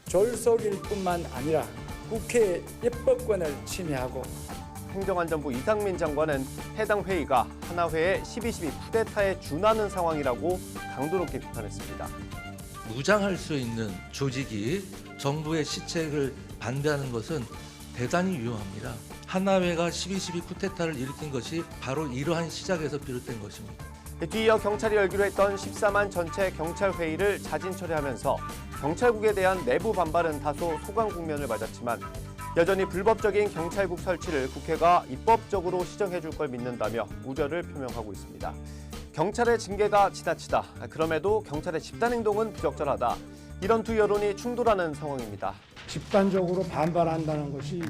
졸속일 뿐만 아니라 국회의 입법권을 침해하고 행정안전부 이상민 장관은 해당 회의가 하나회의 12.12 쿠데타에 준하는 상황이라고 강도 높게 비판했습니다. 무장할 수 있는 조직이 정부의 시책을 반대하는 것은 대단히 위험합니다. 하나회가 12.12 쿠데타를 일으킨 것이 바로 이러한 시작에서 비롯된 것입니다. 뒤이어 경찰이 열기로 했던 14만 전체 경찰 회의를 자진 철회하면서 경찰국에 대한 내부 반발은 다소 소강 국면을 맞았지만 여전히 불법적인 경찰국 설치를 국회가 입법적으로 시정해 줄 걸 믿는다며 우려를 표명하고 있습니다. 경찰의 징계가 지나치다. 그럼에도 경찰의 집단 행동은 부적절하다. 이런 두 여론이 충돌하는 상황입니다. 집단적으로 반발한다는 것이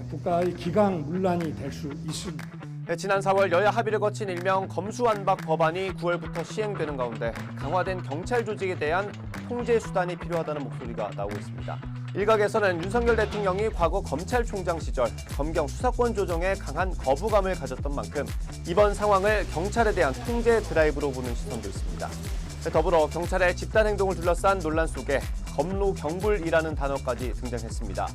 국가의 기강문란이 될 수 있습니다. 지난 4월 여야 합의를 거친 일명 검수완박 법안이 9월부터 시행되는 가운데 강화된 경찰 조직에 대한 통제 수단이 필요하다는 목소리가 나오고 있습니다. 일각에서는 윤석열 대통령이 과거 검찰총장 시절 검경 수사권 조정에 강한 거부감을 가졌던 만큼 이번 상황을 경찰에 대한 통제 드라이브로 보는 시선도 있습니다. 더불어 경찰의 집단 행동을 둘러싼 논란 속에 검로경불이라는 단어까지 등장했습니다.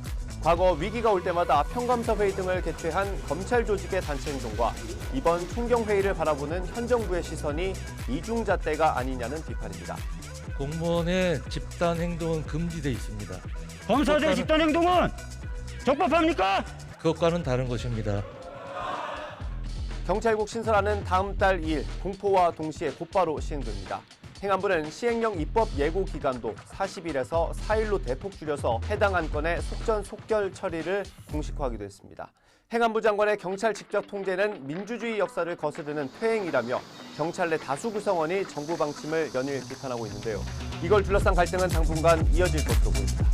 과거 위기가 올 때마다 평감사 회의 등을 개최한 검찰 조직의 단체 행동과 이번 총경회의를 바라보는 현 정부의 시선이 이중잣대가 아니냐는 비판입니다. 공무원의 집단 행동은 금지돼 있습니다. 검사들의 집단 행동은 적법합니까? 그것과는 다른 것입니다. 경찰국 신설안은 다음 달 2일 공포와 동시에 곧바로 시행됩니다. 행안부는 시행령 입법 예고 기간도 40일에서 4일로 대폭 줄여서 해당 안건의 속전속결 처리를 공식화하기도 했습니다. 행안부 장관의 경찰 직접 통제는 민주주의 역사를 거스르는 퇴행이라며 경찰 내 다수 구성원이 정부 방침을 연일 비판하고 있는데요. 이걸 둘러싼 갈등은 당분간 이어질 것으로 보입니다.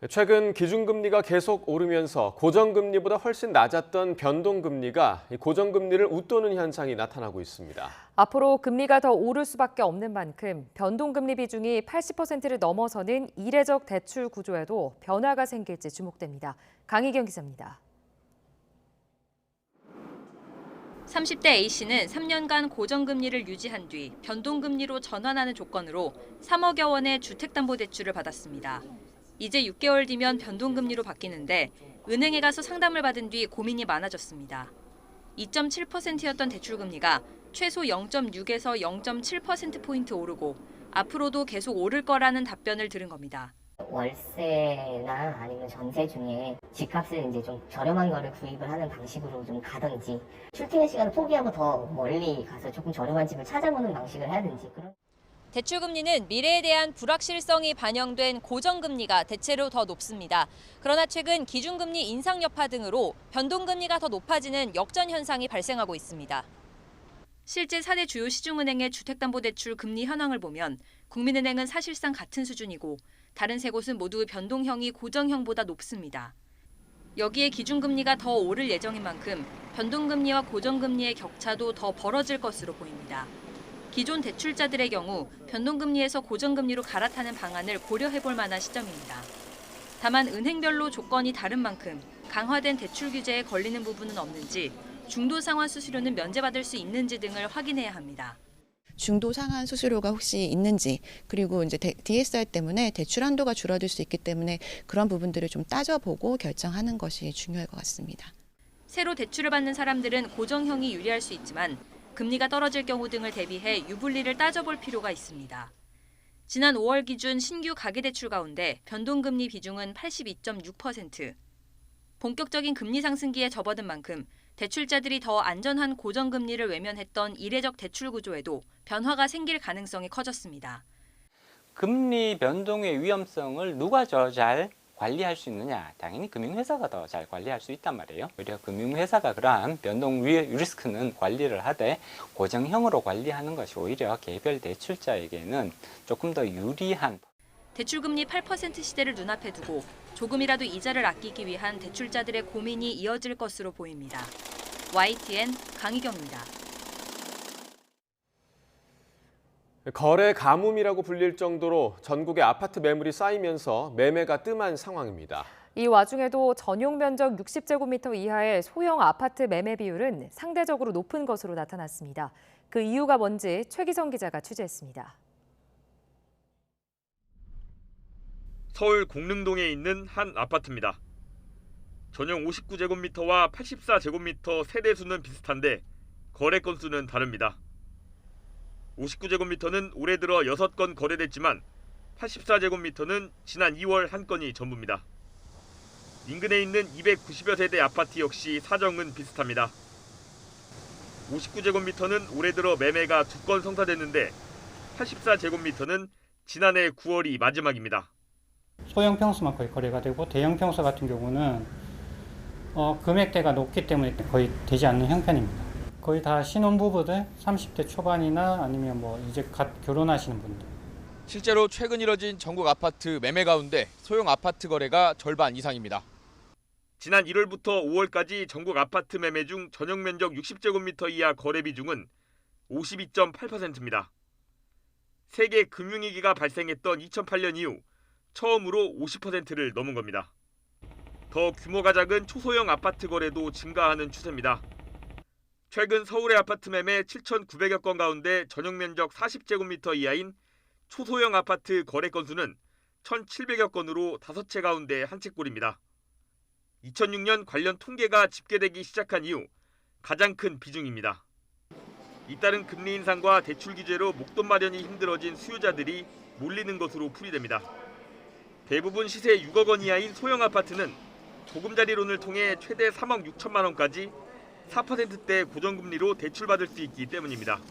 최근 기준금리가 계속 오르면서 고정금리보다 훨씬 낮았던 변동금리가 고정금리를 웃도는 현상이 나타나고 있습니다. 앞으로 금리가 더 오를 수밖에 없는 만큼 변동금리 비중이 80%를 넘어서는 이례적 대출 구조에도 변화가 생길지 주목됩니다. 강희경 기자입니다. 30대 A씨는 3년간 고정금리를 유지한 뒤 변동금리로 전환하는 조건으로 3억여 원의 주택담보대출을 받았습니다. 이제 6개월 뒤면 변동금리로 바뀌는데 은행에 가서 상담을 받은 뒤 고민이 많아졌습니다. 2.7%였던 대출금리가 최소 0.6에서 0.7%포인트 오르고 앞으로도 계속 오를 거라는 답변을 들은 겁니다. 월세나 아니면 전세 중에 집값을 이제 좀 저렴한 거를 구입을 하는 방식으로 좀 가든지 출퇴근 시간을 포기하고 더 멀리 가서 조금 저렴한 집을 찾아보는 방식을 해야든지 그런. 대출금리는 미래에 대한 불확실성이 반영된 고정금리가 대체로 더 높습니다. 그러나 최근 기준금리 인상 여파 등으로 변동금리가 더 높아지는 역전 현상이 발생하고 있습니다. 실제 4대 주요 시중은행의 주택담보대출 금리 현황을 보면 국민은행은 사실상 같은 수준이고 다른 세 곳은 모두 변동형이 고정형보다 높습니다. 여기에 기준금리가 더 오를 예정인 만큼 변동금리와 고정금리의 격차도 더 벌어질 것으로 보입니다. 기존 대출자들의 경우 변동금리에서 고정금리로 갈아타는 방안을 고려해볼 만한 시점입니다. 다만 은행별로 조건이 다른 만큼 강화된 대출 규제에 걸리는 부분은 없는지 중도 상환 수수료는 면제받을 수 있는지 등을 확인해야 합니다. 중도 상환 수수료가 혹시 있는지 그리고 이제 DSR 때문에 대출 한도가 줄어들 수 있기 때문에 그런 부분들을 좀 따져보고 결정하는 것이 중요할 것 같습니다. 새로 대출을 받는 사람들은 고정형이 유리할 수 있지만 금리가 떨어질 경우 등을 대비해 유불리를 따져볼 필요가 있습니다. 지난 5월 기준 신규 가계대출 가운데 변동금리 비중은 82.6%. 본격적인 금리 상승기에 접어든 만큼 대출자들이 더 안전한 고정금리를 외면했던 이례적 대출 구조에도 변화가 생길 가능성이 커졌습니다. 금리 변동의 위험성을 누가 더 잘 관리할 수 있느냐? 당연히 금융회사가 더 잘 관리할 수 있단 말이에요. 오히려 금융회사가 그러한 변동 리스크는 관리를 하되 고정형으로 관리하는 것이 오히려 개별 대출자에게는 조금 더 유리한. 대출금리 8% 시대를 눈앞에 두고 조금이라도 이자를 아끼기 위한 대출자들의 고민이 이어질 것으로 보입니다. YTN 강희경입니다. 거래 가뭄이라고 불릴 정도로 전국의 아파트 매물이 쌓이면서 매매가 뜸한 상황입니다. 이 와중에도 전용 면적 60제곱미터 이하의 소형 아파트 매매 비율은 상대적으로 높은 것으로 나타났습니다. 그 이유가 뭔지 최기성 기자가 취재했습니다. 서울 공릉동에 있는 한 아파트입니다. 전용 59제곱미터와 84제곱미터 세대 수는 비슷한데 거래 건수는 다릅니다. 59제곱미터는 올해 들어 6건 거래됐지만 84제곱미터는 지난 2월 한 건이 전부입니다. 인근에 있는 290여 세대 아파트 역시 사정은 비슷합니다. 59제곱미터는 올해 들어 매매가 2건 성사됐는데 84제곱미터는 지난해 9월이 마지막입니다. 소형 평수만 거의 거래가 되고 대형 평수 같은 경우는 금액대가 높기 때문에 거의 되지 않는 형편입니다. 거의 다 신혼부부들 30대 초반이나 아니면 이제 갓 결혼하시는 분들. 실제로 최근 이뤄진 전국 아파트 매매 가운데 소형 아파트 거래가 절반 이상입니다. 지난 1월부터 5월까지 전국 아파트 매매 중 전용 면적 60제곱미터 이하 거래 비중은 52.8%입니다. 세계 금융위기가 발생했던 2008년 이후 처음으로 50%를 넘은 겁니다. 더 규모가 작은 초소형 아파트 거래도 증가하는 추세입니다. 최근 서울의 아파트 매매 7,900여 건 가운데 전용 면적 40제곱미터 이하인 초소형 아파트 거래 건수는 1,700여 건으로 5채 가운데 한 채꼴입니다. 2006년 관련 통계가 집계되기 시작한 이후 가장 큰 비중입니다. 잇따른 금리 인상과 대출 규제로 목돈 마련이 힘들어진 수요자들이 몰리는 것으로 풀이됩니다. 대부분 시세 6억 원 이하인 소형 아파트는 보금자리론을 통해 최대 3억 6천만 원까지 4%대 고정금리로 대출받을 수 있기 때문입니다.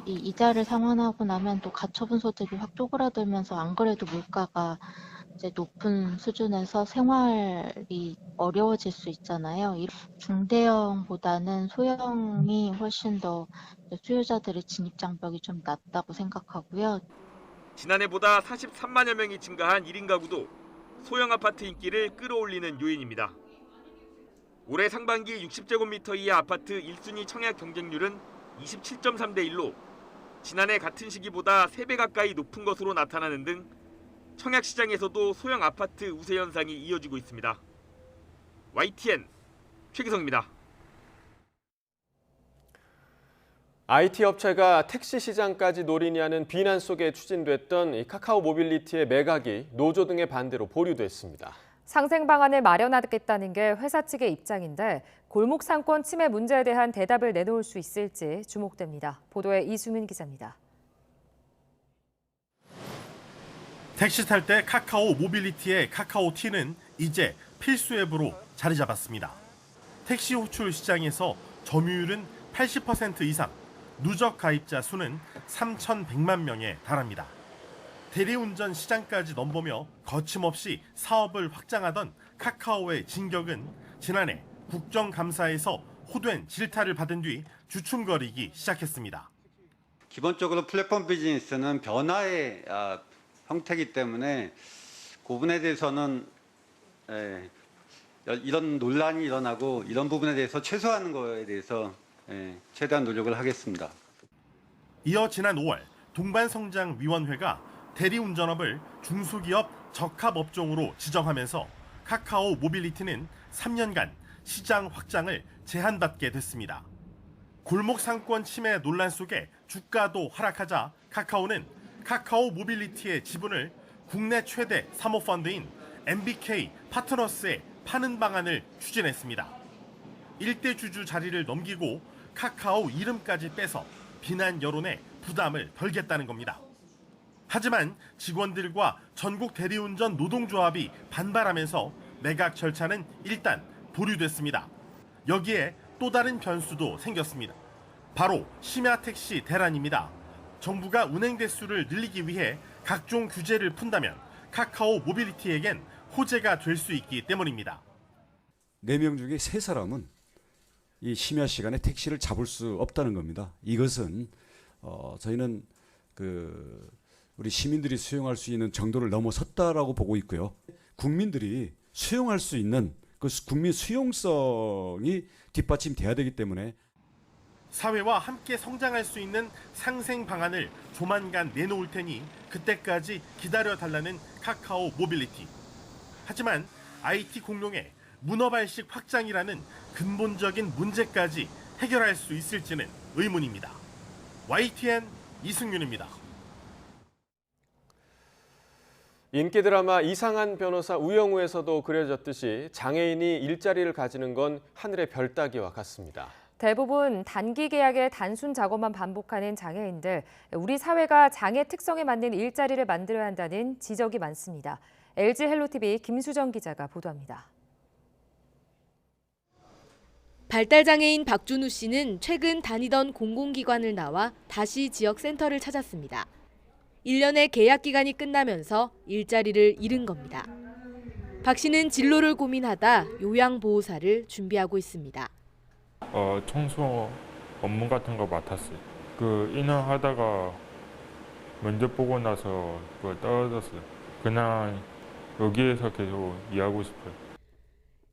이 이자를 상환하고 나면 또 가처분 소득이 확 쪼그라들면서 안 그래도 물가가 이제 높은 수준에서 생활이 어려워질 수 있잖아요. 중대형보다는 소형이 훨씬 더 수요자들의 진입 장벽이 좀 낮다고 생각하고요. 지난해보다 43만여 명이 증가한 1인 가구도 소형 아파트 인기를 끌어올리는 요인입니다. 올해 상반기 60제곱미터 이하 아파트 1순위 청약 경쟁률은 27.3대 1로 지난해 같은 시기보다 3배 가까이 높은 것으로 나타나는 등 청약 시장에서도 소형 아파트 우세 현상이 이어지고 있습니다. YTN 최기성입니다. IT 업체가 택시 시장까지 노리냐는 비난 속에 추진됐던 이 카카오 모빌리티의 매각이 노조 등의 반대로 보류됐습니다. 상생 방안을 마련하겠다는 게 회사 측의 입장인데 골목 상권 침해 문제에 대한 대답을 내놓을 수 있을지 주목됩니다. 보도에 이수민 기자입니다. 택시 탈 때 카카오 모빌리티의 카카오티는 이제 필수 앱으로 자리 잡았습니다. 택시 호출 시장에서 점유율은 80% 이상, 누적 가입자 수는 3,100만 명에 달합니다. 대리운전 시장까지 넘보며 거침없이 사업을 확장하던 카카오의 진격은 지난해 국정감사에서 호된 질타를 받은 뒤 주춤거리기 시작했습니다. 기본적으로 플랫폼 비즈니스는 변화의 형태이기 때문에 그 부분에 대해서는 이런 논란이 일어나고 이런 부분에 대해서 최소화하는 거에 대해서 최대한 노력을 하겠습니다. 이어 지난 5월 동반성장위원회가 대리운전업을 중소기업 적합업종으로 지정하면서 카카오 모빌리티는 3년간 시장 확장을 제한받게 됐습니다. 골목 상권 침해 논란 속에 주가도 하락하자 카카오는 카카오 모빌리티의 지분을 국내 최대 사모펀드인 MBK 파트너스에 파는 방안을 추진했습니다. 일대 주주 자리를 넘기고 카카오 이름까지 빼서 비난 여론에 부담을 덜겠다는 겁니다. 하지만 직원들과 전국 대리운전 노동조합이 반발하면서 매각 절차는 일단 보류됐습니다. 여기에 또 다른 변수도 생겼습니다. 바로 심야 택시 대란입니다. 정부가 운행 대수를 늘리기 위해 각종 규제를 푼다면 카카오 모빌리티에겐 호재가 될 수 있기 때문입니다. 4명 중에 3사람은 이 심야 시간에 택시를 잡을 수 없다는 겁니다. 이것은 저희는 우리 시민들이 수용할 수 있는 정도를 넘어섰다라고 보고 있고요. 국민들이 수용할 수 있는 그 국민 수용성이 뒷받침돼야 되기 때문에 사회와 함께 성장할 수 있는 상생 방안을 조만간 내놓을 테니 그때까지 기다려달라는 카카오 모빌리티. 하지만 IT 공룡의 문어발식 확장이라는 근본적인 문제까지 해결할 수 있을지는 의문입니다. YTN 이승윤입니다. 인기 드라마 이상한 변호사 우영우에서도 그려졌듯이 장애인이 일자리를 가지는 건 하늘의 별 따기와 같습니다. 대부분 단기 계약의 단순 작업만 반복하는 장애인들, 우리 사회가 장애 특성에 맞는 일자리를 만들어야 한다는 지적이 많습니다. LG 헬로TV 김수정 기자가 보도합니다. 발달장애인 박준우 씨는 최근 다니던 공공기관을 나와 다시 지역센터를 찾았습니다. 1년의 계약 기간이 끝나면서 일자리를 잃은 겁니다. 박 씨는 진로를 고민하다 요양보호사를 준비하고 있습니다. 청소 업무 같은 거 맡았어요. 인허하다가 면접 보고 나서 떨어졌어요. 그냥 여기에서 계속 일하고 싶어요.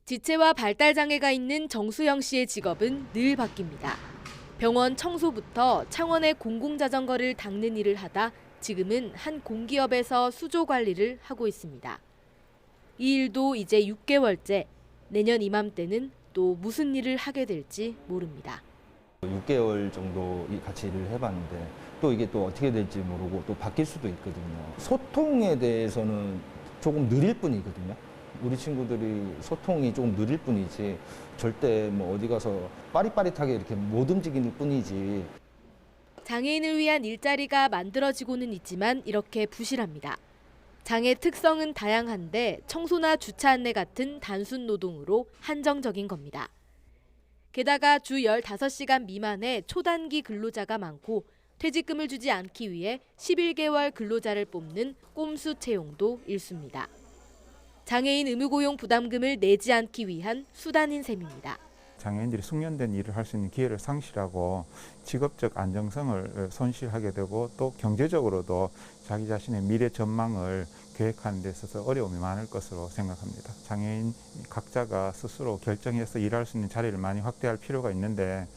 지체와 발달장애가 있는 정수영 씨의 직업은 늘 바뀝니다. 병원 청소부터 창원의 공공자전거를 닦는 일을 하다 지금은 한 공기업에서 수조 관리를 하고 있습니다. 이 일도 이제 6개월째, 내년 이맘때는 또 무슨 일을 하게 될지 모릅니다. 6개월 정도 같이 일을 해봤는데 또 이게 또 어떻게 될지 모르고 또 바뀔 수도 있거든요. 소통에 대해서는 조금 느릴 뿐이거든요. 우리 친구들이 소통이 조금 느릴 뿐이지 절대 어디 가서 빠릿빠릿하게 이렇게 못 움직이는 뿐이지. 장애인을 위한 일자리가 만들어지고는 있지만 이렇게 부실합니다. 장애 특성은 다양한데 청소나 주차 안내 같은 단순 노동으로 한정적인 겁니다. 게다가 주 15시간 미만의 초단기 근로자가 많고 퇴직금을 주지 않기 위해 11개월 근로자를 뽑는 꼼수 채용도 일쑤입니다. 장애인 의무고용 부담금을 내지 않기 위한 수단인 셈입니다. 장애인들이 숙련된 일을 할 수 있는 기회를 상실하고 직업적 안정성을 손실하게 되고 또 경제적으로도 자기 자신의 미래 전망을 계획하는 데 있어서 어려움이 많을 것으로 생각합니다. 장애인 각자가 스스로 결정해서 일할 수 있는 자리를 많이 확대할 필요가 있는데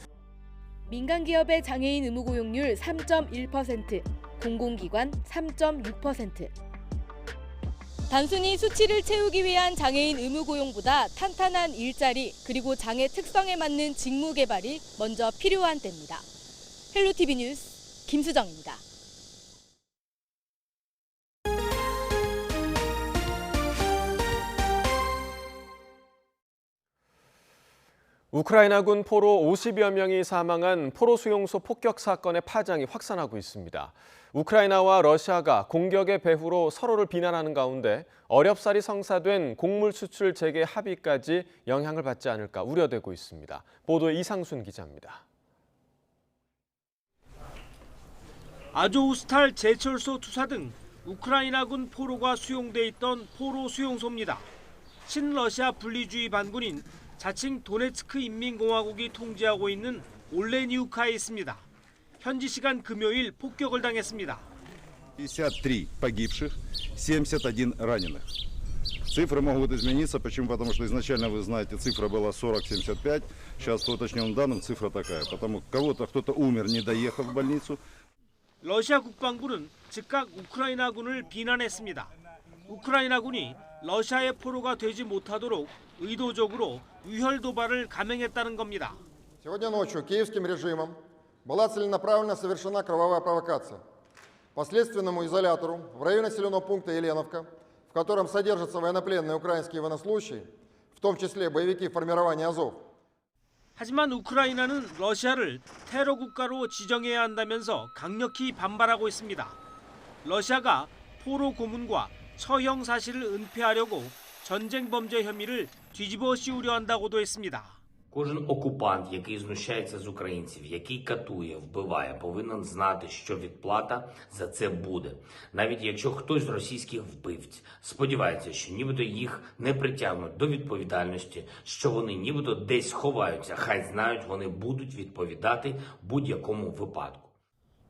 민간 기업의 장애인 의무 고용률 3.1%, 공공기관 3.6%. 단순히 수치를 채우기 위한 장애인 의무 고용보다 탄탄한 일자리 그리고 장애 특성에 맞는 직무 개발이 먼저 필요한 때입니다. 헬로티비 뉴스 김수정입니다. 우크라이나군 포로 50여 명이 사망한 포로 수용소 폭격 사건의 파장이 확산하고 있습니다. 우크라이나와 러시아가 공격의 배후로 서로를 비난하는 가운데 어렵사리 성사된 곡물 수출 재개 합의까지 영향을 받지 않을까 우려되고 있습니다. 보도에 이상순 기자입니다. 아조우스탈 제철소 투사 등 우크라이나군 포로가 수용돼 있던 포로 수용소입니다. 친러시아 분리주의 반군인 자칭 도네츠크 인민공화국이 통제하고 있는 올레니우카에 있습니다. 현지 시간 금요일 폭격을 당했습니다. 53 погибших, 71 раненых. Цифры могут измениться. Почему? Потому что изначально, вы знаете, цифра была 40-75. Сейчас по уточненным данным цифра такая. Потому кто-то умер, не доехав в больницу. 러시아 국방부는 즉각 우크라이나군을 비난했습니다. 우크라이나군이 러시아의 포로가 되지 못하도록 의도적으로 유혈 도발을 감행했다는 겁니다. Сегодня ночью киевским режимом была целенаправленно совершена кровавая провокация по следственному изолятору в районе населенного пункта Еленовка, в котором содержатся военнопленные украинские военнослужащие, в том числе боевики формирования Азов. 하지만 우크라이나는 러시아를 테러 국가로 지정해야 한다면서 강력히 반발하고 있습니다. 러시아가 포로 고문과 처형 사실을 은폐하려고 전쟁 범죄 혐의를 뒤집어 씌우려 한다고도 했습니다. Кожен окупант, який знущається з українців, який катує, вбиває, повинен знати, що відплата за це буде. Навіть якщо хтось з російських вбивць сподівається, що нібито їх не притягнуть до відповідальності, що вони нібито десь ховаються, хай знають, вони будуть відповідати в будь-якому випадку.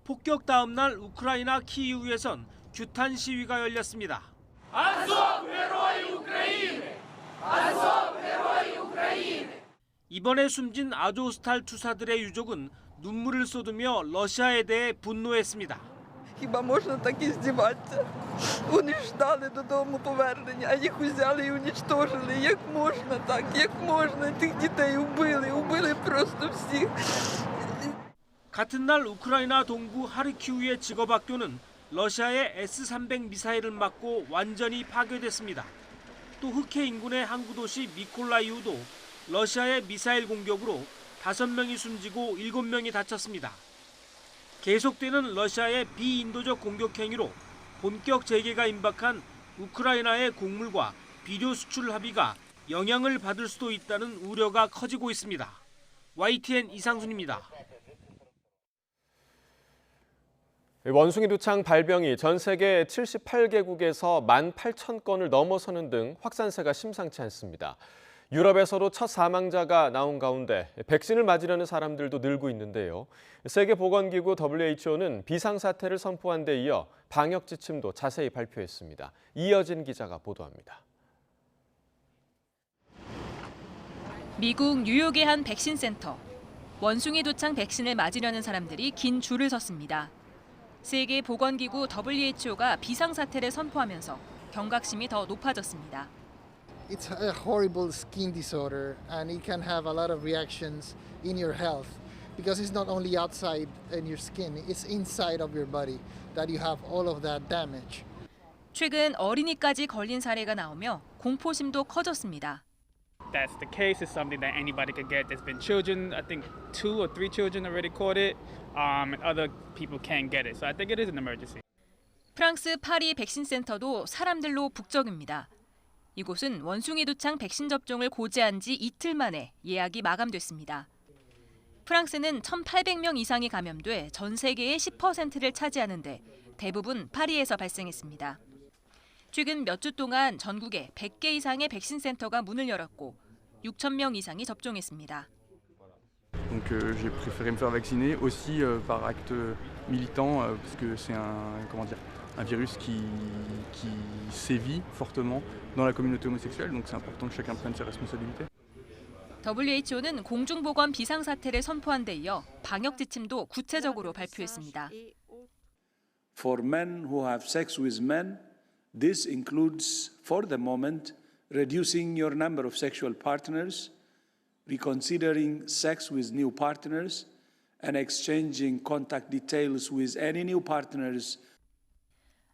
폭격 다음 날 우크라이나 키이우에선 규탄 시위가 열렸습니다. Азов, герої України! Азов, герої України! 이번에 숨진 아조스탈 투사들의 유족은 눈물을 쏟으며 러시아에 대해 분노했습니다. Хіба можна так іздіватися? Вони ж ждали додому повернення, а їх узяли і унічтожили. Як можна так? Як можна? Тих дітей убили просто всіх. 같은 날 우크라이나 동부 하르키우의 직업학교는 러시아의 S-300 미사일을 맞고 완전히 파괴됐습니다. 또 흑해 인근의 항구 도시 미콜라이우도 러시아의 미사일 공격으로 5명이 숨지고 7명이 다쳤습니다. 계속되는 러시아의 비인도적 공격 행위로 본격 재개가 임박한 우크라이나의 곡물과 비료 수출 합의가 영향을 받을 수도 있다는 우려가 커지고 있습니다. YTN 이상순입니다. 원숭이 두창 발병이 전 세계 78개국에서 18,000건을 넘어서는 등 확산세가 심상치 않습니다. 유럽에서도 첫 사망자가 나온 가운데 백신을 맞으려는 사람들도 늘고 있는데요. 세계보건기구 WHO는 비상사태를 선포한 데 이어 방역 지침도 자세히 발표했습니다. 이어진 기자가 보도합니다. 미국 뉴욕의 한 백신 센터. 원숭이 두창 백신을 맞으려는 사람들이 긴 줄을 섰습니다. 세계보건기구 WHO가 비상사태를 선포하면서 경각심이 더 높아졌습니다. It's a horrible skin disorder and it can have a lot of reactions in your health because it's not only outside in your skin, it's inside of your body that you have all of that damage. 최근 어린이까지 걸린 사례가 나오며 공포심도 커졌습니다. That's the case. It's something that anybody could get. There's been children, I think 2 or 3 children already caught it, and other people can't get it. So I think it is an emergency. 프랑스 파리 백신 센터도 사람들로 북적입니다. 이곳은 원숭이 두창 백신 접종을 고지한 지 이틀 만에 예약이 마감됐습니다. 프랑스는 1,800명 이상이 감염돼 전 세계의 10%를 차지하는데 대부분 파리에서 발생했습니다. 최근 몇 주 동안 전국에 100개 이상의 백신 센터가 문을 열었고 6,000명 이상이 접종했습니다. Donc j'ai préféré me faire vacciner aussi par acte militant parce que c'est un virus qui sévit fortement dans la communauté homosexuelle, donc c'est important que chacun prenne ses responsabilités. WHO는 공중보건 비상사태를 선포한 데 이어 방역 지침도 구체적으로 발표했습니다. For men who have sex with men, this includes, for the moment, reducing your number of sexual partners, reconsidering sex with new partners, and exchanging contact details with any new partners.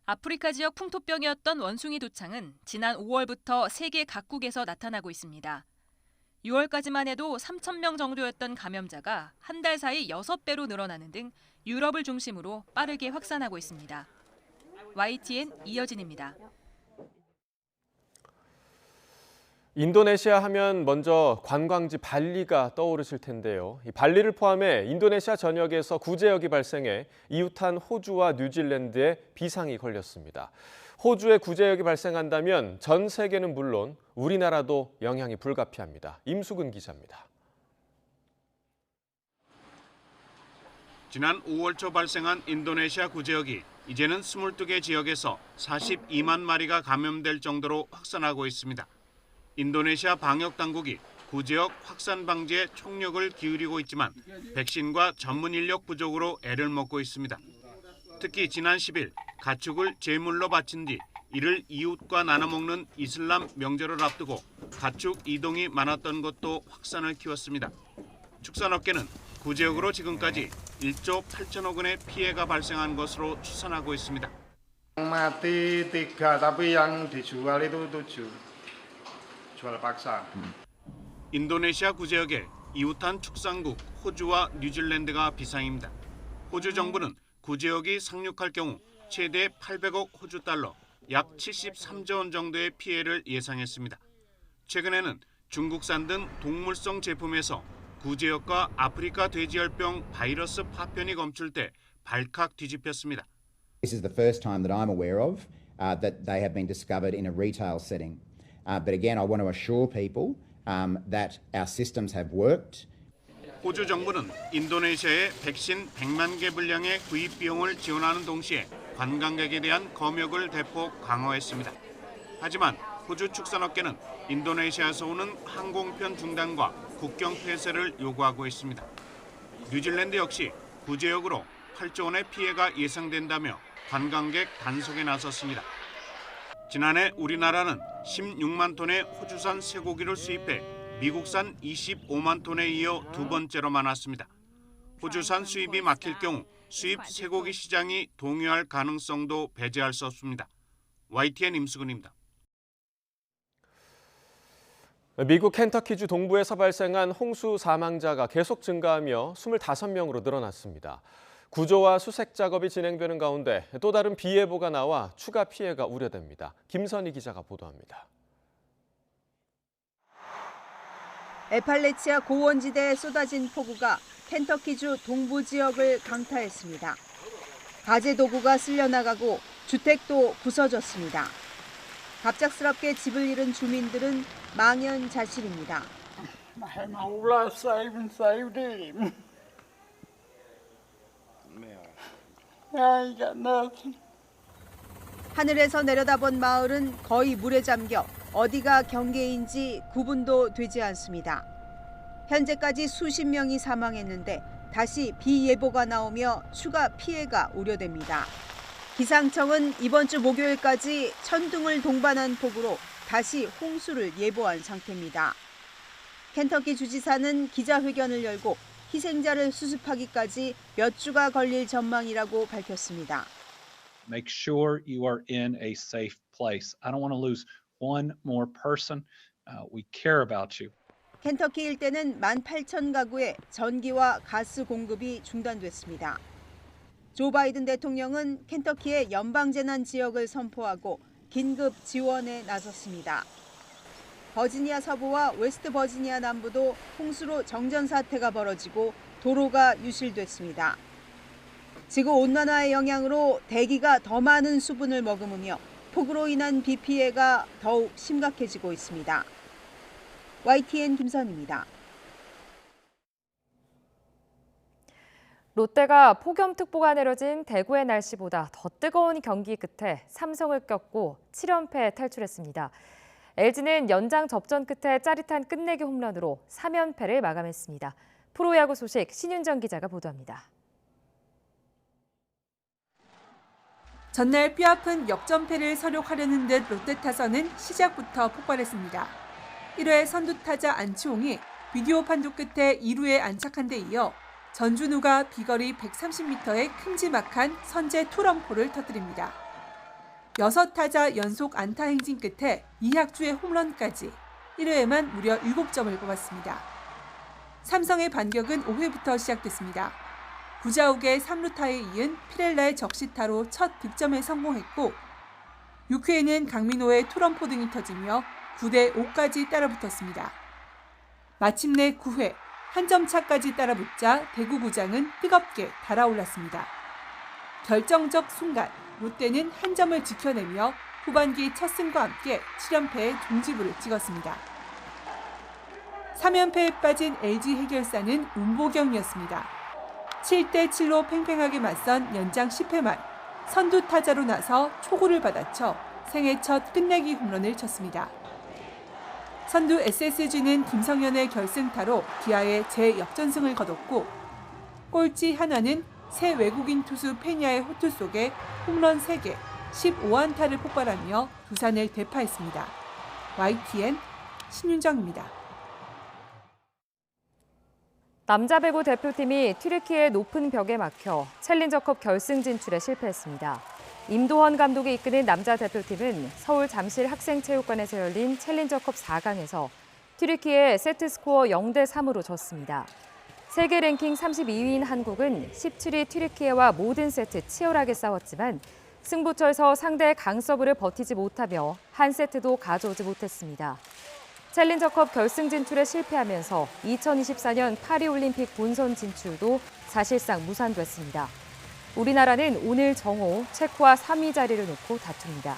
아프리카 지역 풍토병이었던 원숭이 두창은 지난 5월부터 세계 각국에서 나타나고 있습니다. 6월까지만 해도 3,000명 정도였던 감염자가 한 달 사이 6배로 늘어나는 등 유럽을 중심으로 빠르게 확산하고 있습니다. YTN 이여진입니다. 인도네시아 하면 먼저 관광지 발리가 떠오르실 텐데요. 이 발리를 포함해 인도네시아 전역에서 구제역이 발생해 이웃한 호주와 뉴질랜드에 비상이 걸렸습니다. 호주에 구제역이 발생한다면 전 세계는 물론 우리나라도 영향이 불가피합니다. 임수근 기자입니다. 지난 5월 초 발생한 인도네시아 구제역이 이제는 22개 지역에서 42만 마리가 감염될 정도로 확산하고 있습니다. 인도네시아 방역 당국이 구제역 확산 방지에 총력을 기울이고 있지만 백신과 전문 인력 부족으로 애를 먹고 있습니다. 특히 지난 10일 가축을 제물로 바친 뒤 이를 이웃과 나눠 먹는 이슬람 명절을 앞두고 가축 이동이 많았던 것도 확산을 키웠습니다. 축산업계는 구제역으로 지금까지 1조 8천억 원의 피해가 발생한 것으로 추산하고 있습니다. Mati 3 tapi yang dijual itu 7. jual paksa. 인도네시아 구제역에 이웃한 축산국 호주와 뉴질랜드가 비상입니다. 호주 정부는 구제역이 상륙할 경우 최대 800억 호주 달러, 약 73조 원 정도의 피해를 예상했습니다. 최근에는 중국산 등 동물성 제품에서 구제역과 아프리카 돼지열병 바이러스 파편이 검출 때 발칵 뒤집혔습니다. This is the first time that I'm aware of that they have been discovered in a retail setting. But again, I want to assure people that our systems have worked. 호주 정부는 인도네시아에 백신 100만 개 분량의 구입 비용을 지원하는 동시에 관광객에 대한 검역을 대폭 강화했습니다. 하지만 호주 축산업계는 인도네시아에서 오는 항공편 중단과 국경 폐쇄를 요구하고 있습니다. 뉴질랜드 역시 구제역으로 8조 원의 피해가 예상된다며 관광객 단속에 나섰습니다. 지난해 우리나라는 16만 톤의 호주산 쇠고기를 수입해 미국산 25만 톤에 이어 두 번째로 많았습니다. 호주산 수입이 막힐 경우 수입 쇠고기 시장이 동요할 가능성도 배제할 수 없습니다. YTN 임수근입니다. 미국 켄터키주 동부에서 발생한 홍수 사망자가 계속 증가하며 25명으로 늘어났습니다. 구조와 수색 작업이 진행되는 가운데 또 다른 비 예보가 나와 추가 피해가 우려됩니다. 김선희 기자가 보도합니다. 에팔레치아 고원지대에 쏟아진 폭우가 켄터키주 동부 지역을 강타했습니다. 가재 도구가 쓸려나가고 주택도 부서졌습니다. 갑작스럽게 집을 잃은 주민들은 망연자실입니다. 하늘에서 내려다본 마을은 거의 물에 잠겨 어디가 경계인지 구분도 되지 않습니다. 현재까지 수십 명이 사망했는데 다시 비 예보가 나오며 추가 피해가 우려됩니다. 기상청은 이번 주 목요일까지 천둥을 동반한 폭우로 다시 홍수를 예보한 상태입니다. 켄터키 주지사는 기자회견을 열고 희생자를 수습하기까지 몇 주가 걸릴 전망이라고 밝혔습니다. Make sure you are in a safe place. I don't want to lose one more person. We care about you. 켄터키 일대는 18,000가구에 전기와 가스 공급이 중단됐습니다. 조 바이든 대통령은 켄터키의 연방재난 지역을 선포하고 긴급 지원에 나섰습니다. 버지니아 서부와 웨스트 버지니아 남부도 홍수로 정전 사태가 벌어지고 도로가 유실됐습니다. 지구온난화의 영향으로 대기가 더 많은 수분을 머금으며 폭우로 인한 비 피해가 더욱 심각해지고 있습니다. YTN 김선희입니다. 롯데가 폭염특보가 내려진 대구의 날씨보다 더 뜨거운 경기 끝에 삼성을 꺾고 7연패에 탈출했습니다. LG는 연장 접전 끝에 짜릿한 끝내기 홈런으로 3연패를 마감했습니다. 프로야구 소식 신윤정 기자가 보도합니다. 전날 뼈아픈 역전패를 서력하려는 듯 롯데 타선은 시작부터 폭발했습니다. 1회 선두타자 안치홍이 비디오 판독 끝에 2루에 안착한 데 이어 전준우가 비거리 130m의 큼지막한 선제 투런포를 터뜨립니다. 6타자 연속 안타 행진 끝에 이학주의 홈런까지 1회에만 무려 7점을 뽑았습니다. 삼성의 반격은 5회부터 시작됐습니다. 구자욱의 3루타에 이은 피렐라의 적시타로 첫 득점에 성공했고 6회에는 강민호의 투런포 등이 터지며 9대 5까지 따라붙었습니다. 마침내 9회 한 점 차까지 따라붙자 대구구장은 뜨겁게 달아올랐습니다. 결정적 순간 롯데는 한 점을 지켜내며 후반기 첫 승과 함께 7연패의 종지부를 찍었습니다. 3연패에 빠진 LG 해결사는 운보경이었습니다. 7대 7로 팽팽하게 맞선 연장 10회 말 선두 타자로 나서 초구를 받아쳐 생애 첫 끝내기 홈런을 쳤습니다. 선두 SSG는 김성현의 결승타로 기아의 재역전승을 거뒀고 꼴찌 한화는 새 외국인 투수 페냐의 호투 속에 홈런 3개, 15안타를 폭발하며 두산을 대파했습니다. YTN 신윤정입니다. 남자 배구 대표팀이 튀르키예의 높은 벽에 막혀 챌린저컵 결승 진출에 실패했습니다. 임도헌 감독이 이끄는 남자 대표팀은 서울 잠실 학생체육관에서 열린 챌린저컵 4강에서 튀르키예에 세트스코어 0대 3으로 졌습니다. 세계 랭킹 32위인 한국은 17위 튀르키예와 모든 세트 치열하게 싸웠지만 승부처에서 상대의 강서브를 버티지 못하며 한 세트도 가져오지 못했습니다. 챌린저컵 결승 진출에 실패하면서 2024년 파리올림픽 본선 진출도 사실상 무산됐습니다. 우리나라는 오늘 정오 체코와 3위 자리를 놓고 다툽니다.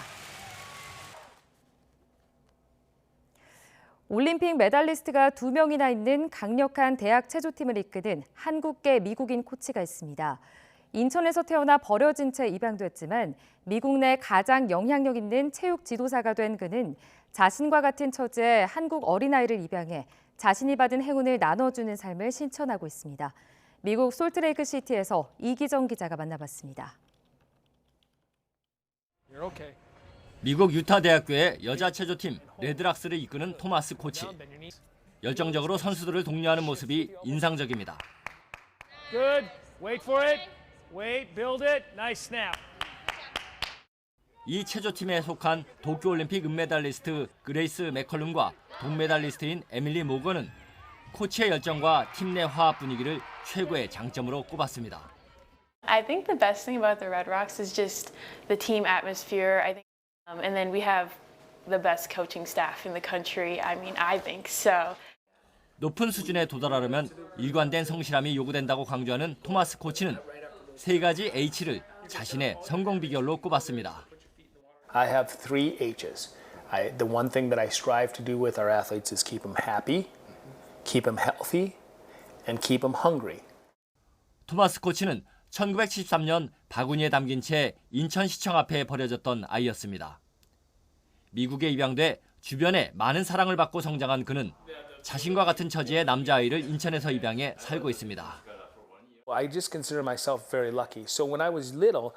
올림픽 메달리스트가 2명이나 있는 강력한 대학 체조팀을 이끄는 한국계 미국인 코치가 있습니다. 인천에서 태어나 버려진 채 입양됐지만 미국 내 가장 영향력 있는 체육 지도사가 된 그는 자신과 같은 처지의 한국 어린아이를 입양해 자신이 받은 행운을 나눠주는 삶을 실천하고 있습니다. 미국 솔트레이크 시티에서 이기정 기자가 만나봤습니다. 미국 유타 대학교의 여자 체조팀 레드락스를 이끄는 토마스 코치. 열정적으로 선수들을 독려하는 모습이 인상적입니다. Good. Wait for it. Wait. Build it. Nice snap. 이 체조팀에 속한 도쿄올림픽 은메달리스트 그레이스 맥컬룸과 동메달리스트인 에밀리 모건은 코치의 열정과 팀 내 화합 분위기를 최고의 장점으로 꼽았습니다. I think the best thing about the Red Rocks is just the team atmosphere. I think, and then we have the best coaching staff in the country. I think so. 높은 수준에 도달하려면 일관된 성실함이 요구된다고 강조하는 토마스 코치는 세 가지 H를 자신의 성공 비결로 꼽았습니다. I have 3 H's. The one thing that I strive to do with our athletes is keep them happy, keep them healthy, and keep them hungry. 토마스 코치는 1973년 바구니에 담긴 채 인천시청 앞에 버려졌던 아이였습니다. 미국에 입양돼 주변에 많은 사랑을 받고 성장한 그는 자신과 같은 처지의 남자아이를 인천에서 입양해 살고 있습니다. I just consider myself very lucky. So when I was little,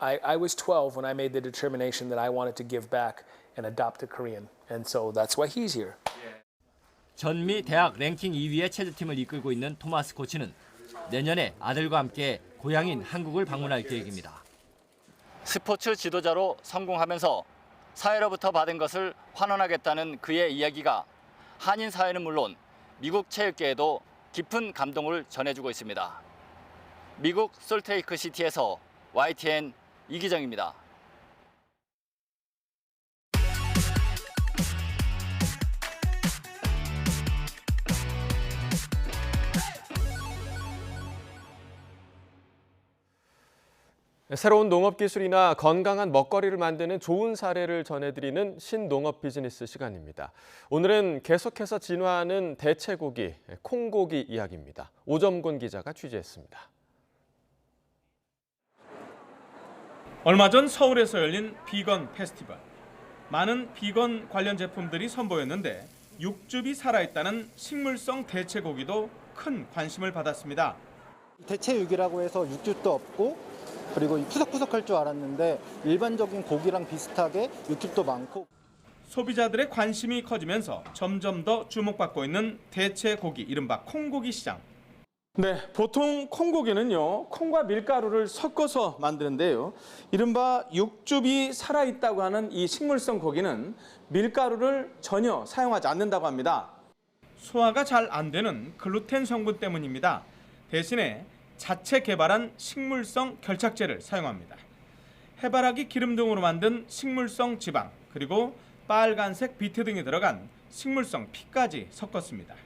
I was 12 when I made the determination that I wanted to give back and adopt a Korean. And so that's why he's here. 전미 대학 랭킹 2위의 체조팀을 이끌고 있는 토마스 코치는 내년에 아들과 함께 고향인 한국을 방문할 계획입니다. 스포츠 지도자로 성공하면서 사회로부터 받은 것을 환원하겠다는 그의 이야기가 한인 사회는 물론 미국 체육계에도 깊은 감동을 전해주고 있습니다. 미국 솔트레이크 시티에서 YTN 이기정입니다. 새로운 농업 기술이나 건강한 먹거리를 만드는 좋은 사례를 전해드리는 신농업 비즈니스 시간입니다. 오늘은 계속해서 진화하는 대체고기, 콩고기 이야기입니다. 오점곤 기자가 취재했습니다. 얼마 전 서울에서 열린 비건 페스티벌. 많은 비건 관련 제품들이 선보였는데 육즙이 살아있다는 식물성 대체고기도 큰 관심을 받았습니다. 대체육이라고 해서 육즙도 없고 그리고 푸석푸석할 줄 알았는데 일반적인 고기랑 비슷하게 육즙도 많고. 소비자들의 관심이 커지면서 점점 더 주목받고 있는 대체고기, 이른바 콩고기 시장. 네, 보통 콩고기는요, 콩과 밀가루를 섞어서 만드는데요. 이른바 육즙이 살아있다고 하는 이 식물성 고기는 밀가루를 전혀 사용하지 않는다고 합니다. 소화가 잘 안 되는 글루텐 성분 때문입니다. 대신에 자체 개발한 식물성 결착제를 사용합니다. 해바라기 기름 등으로 만든 식물성 지방, 그리고 빨간색 비트 등이 들어간 식물성 피까지 섞었습니다.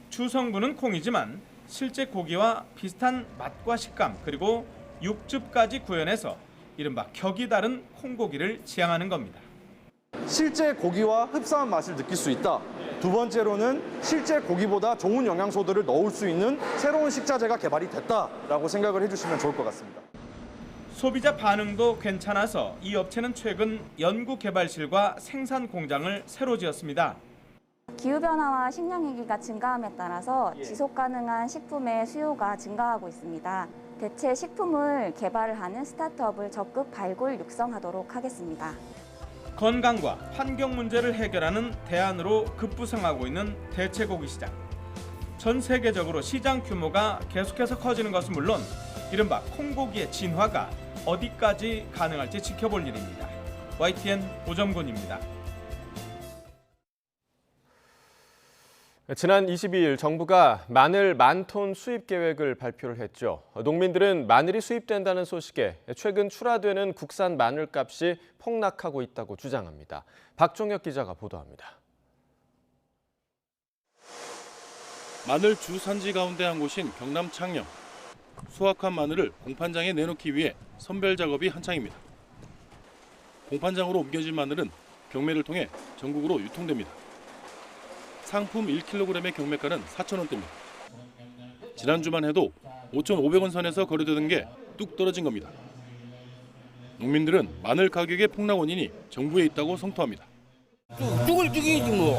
주 성분은 콩이지만 실제 고기와 비슷한 맛과 식감, 그리고 육즙까지 구현해서 이른바 격이 다른 콩고기를 지향하는 겁니다. 실제 고기와 흡사한 맛을 느낄 수 있다. 두 번째로는 실제 고기보다 좋은 영양소들을 넣을 수 있는 새로운 식자재가 개발이 됐다라고 생각을 해주시면 좋을 것 같습니다. 소비자 반응도 괜찮아서 이 업체는 최근 연구개발실과 생산 공장을 새로 지었습니다. 기후변화와 식량위기가 증가함에 따라서 지속가능한 식품의 수요가 증가하고 있습니다. 대체 식품을 개발을 하는 스타트업을 적극 발굴 육성하도록 하겠습니다. 건강과 환경 문제를 해결하는 대안으로 급부상하고 있는 대체고기 시장. 전 세계적으로 시장 규모가 계속해서 커지는 것은 물론 이른바 콩고기의 진화가 어디까지 가능할지 지켜볼 일입니다. YTN 오점곤입니다. 지난 22일 정부가 마늘 10,000톤 수입 계획을 발표를 했죠. 농민들은 마늘이 수입된다는 소식에 최근 출하되는 국산 마늘값이 폭락하고 있다고 주장합니다. 박종혁 기자가 보도합니다. 마늘 주산지 가운데 한 곳인 경남 창녕. 수확한 마늘을 공판장에 내놓기 위해 선별 작업이 한창입니다. 공판장으로 옮겨진 마늘은 경매를 통해 전국으로 유통됩니다. 상품 1kg의 경매가는 4,000원대입니다. 지난주만 해도 5,500원 선에서 거래되던 게 뚝 떨어진 겁니다. 농민들은 마늘 가격의 폭락 원인이 정부에 있다고 성토합니다. 죽을 죽이지 뭐.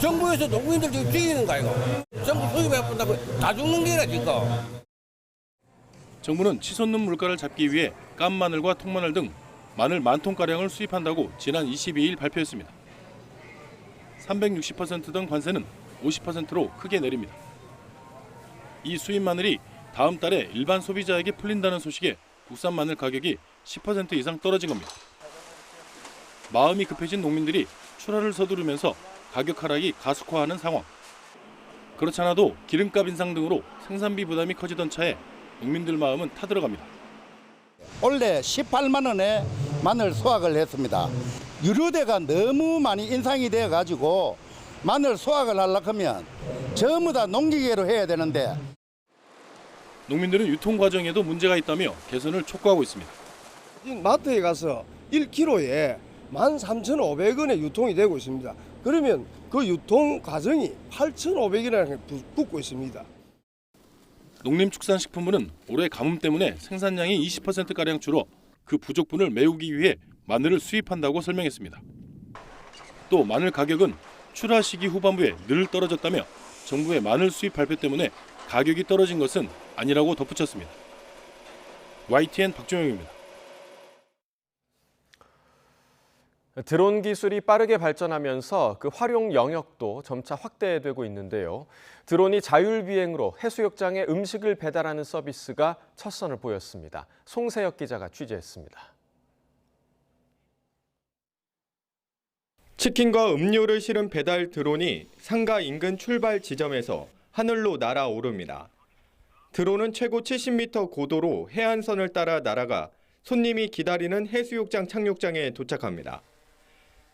정부에서 농민들 지금 죽이는 거 아이가. 정부 수입해 본다고 다 죽는 게라 지금. 정부는 치솟는 물가를 잡기 위해 깐 마늘과 통마늘 등 마늘 10,000톤가량을 수입한다고 지난 22일 발표했습니다. 360%던 관세는 50%로 크게 내립니다. 이 수입 마늘이 다음 달에 일반 소비자에게 풀린다는 소식에 국산 마늘 가격이 10% 이상 떨어진 겁니다. 마음이 급해진 농민들이 출하를 서두르면서 가격 하락이 가속화하는 상황. 그렇지 않아도 기름값 인상 등으로 생산비 부담이 커지던 차에 농민들 마음은 타들어갑니다. 올해 18만 원에 마늘 수확을 했습니다. 유류대가 너무 많이 인상이 되어가지고 마늘 수확을 하려고 하면 전부 다 농기계로 해야 되는데 농민들은 유통 과정에도 문제가 있다며 개선을 촉구하고 있습니다. 마트에 가서 1kg에 13,500원에 유통이 되고 있습니다. 그러면 그 유통 과정이 8,500원이라는 게 붙고 있습니다. 농림축산식품부는 올해 가뭄 때문에 생산량이 20%가량 줄어 그 부족분을 메우기 위해 마늘을 수입한다고 설명했습니다. 또 마늘 가격은 출하 시기 후반부에 늘 떨어졌다며 정부의 마늘 수입 발표 때문에 가격이 떨어진 것은 아니라고 덧붙였습니다. YTN 박종영입니다. 드론 기술이 빠르게 발전하면서 그 활용 영역도 점차 확대되고 있는데요. 드론이 자율비행으로 해수욕장에 음식을 배달하는 서비스가 첫 선을 보였습니다. 송세혁 기자가 취재했습니다. 치킨과 음료를 실은 배달 드론이 상가 인근 출발 지점에서 하늘로 날아오릅니다. 드론은 최고 70m 고도로 해안선을 따라 날아가 손님이 기다리는 해수욕장 착륙장에 도착합니다.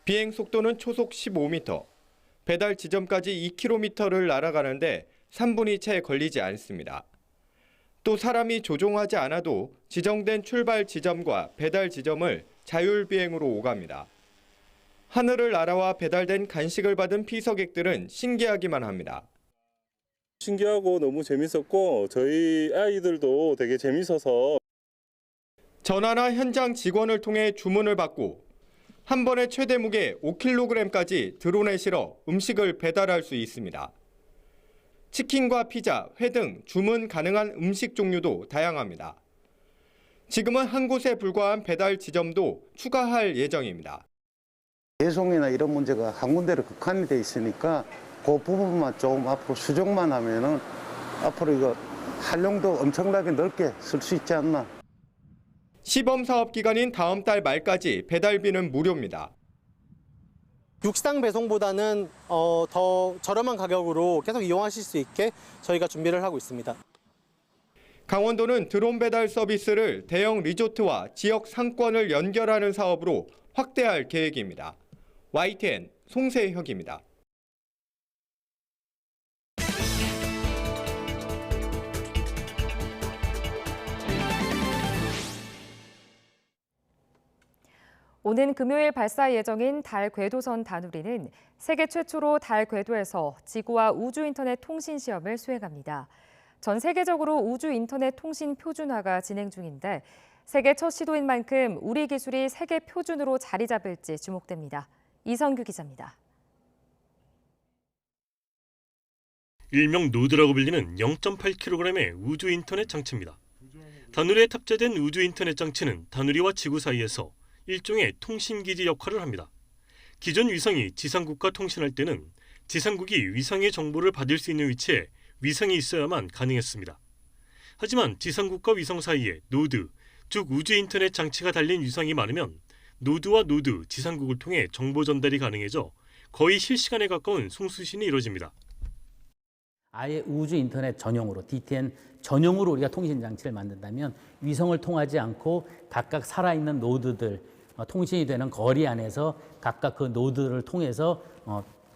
비행 속도는 초속 15m, 배달 지점까지 2km를 날아가는데 3분이 채 걸리지 않습니다. 또 사람이 조종하지 않아도 지정된 출발 지점과 배달 지점을 자율비행으로 오갑니다. 하늘을 날아와 배달된 간식을 받은 피서객들은 신기하기만 합니다. 신기하고 너무 재밌었고 저희 아이들도 되게 재밌어서 전화나 현장 직원을 통해 주문을 받고 한 번에 최대 무게 5kg까지 드론에 실어 음식을 배달할 수 있습니다. 치킨과 피자, 회 등 주문 가능한 음식 종류도 다양합니다. 지금은 한 곳에 불과한 배달 지점도 추가할 예정입니다. 배송이나 이런 문제가 한 군데로 국한이 돼 있으니까 그 부분만 조금 앞으로 수정만 하면은 앞으로 이거 활용도 엄청나게 넓게 쓸 수 있지 않나. 시범 사업 기간인 다음 달 말까지 배달비는 무료입니다. 육상 배송보다는 더 저렴한 가격으로 계속 이용하실 수 있게 저희가 준비를 하고 있습니다. 강원도는 드론 배달 서비스를 대형 리조트와 지역 상권을 연결하는 사업으로 확대할 계획입니다. YTN 송세혁입니다. 오는 금요일 발사 예정인 달 궤도선 다누리는 세계 최초로 달 궤도에서 지구와 우주 인터넷 통신 시험을 수행합니다. 전 세계적으로 우주 인터넷 통신 표준화가 진행 중인데 세계 첫 시도인 만큼 우리 기술이 세계 표준으로 자리 잡을지 주목됩니다. 이성규 기자입니다. 일명 노드라고 불리는 0.8kg의 우주 인터넷 장치입니다. 다누리에 탑재된 우주 인터넷 장치는 다누리와 지구 사이에서 일종의 통신기지 역할을 합니다. 기존 위성이 지상국과 통신할 때는 지상국이 위성의 정보를 받을 수 있는 위치에 위성이 있어야만 가능했습니다. 하지만 지상국과 위성 사이에 노드, 즉 우주 인터넷 장치가 달린 위성이 많으면 노드와 노드, 지상국을 통해 정보 전달이 가능해져 거의 실시간에 가까운 송수신이 이루어집니다. 아예 우주 인터넷 전용으로, DTN 전용으로 우리가 통신 장치를 만든다면 위성을 통하지 않고 각각 살아있는 노드들, 통신이 되는 거리 안에서 각각 그 노드를 통해서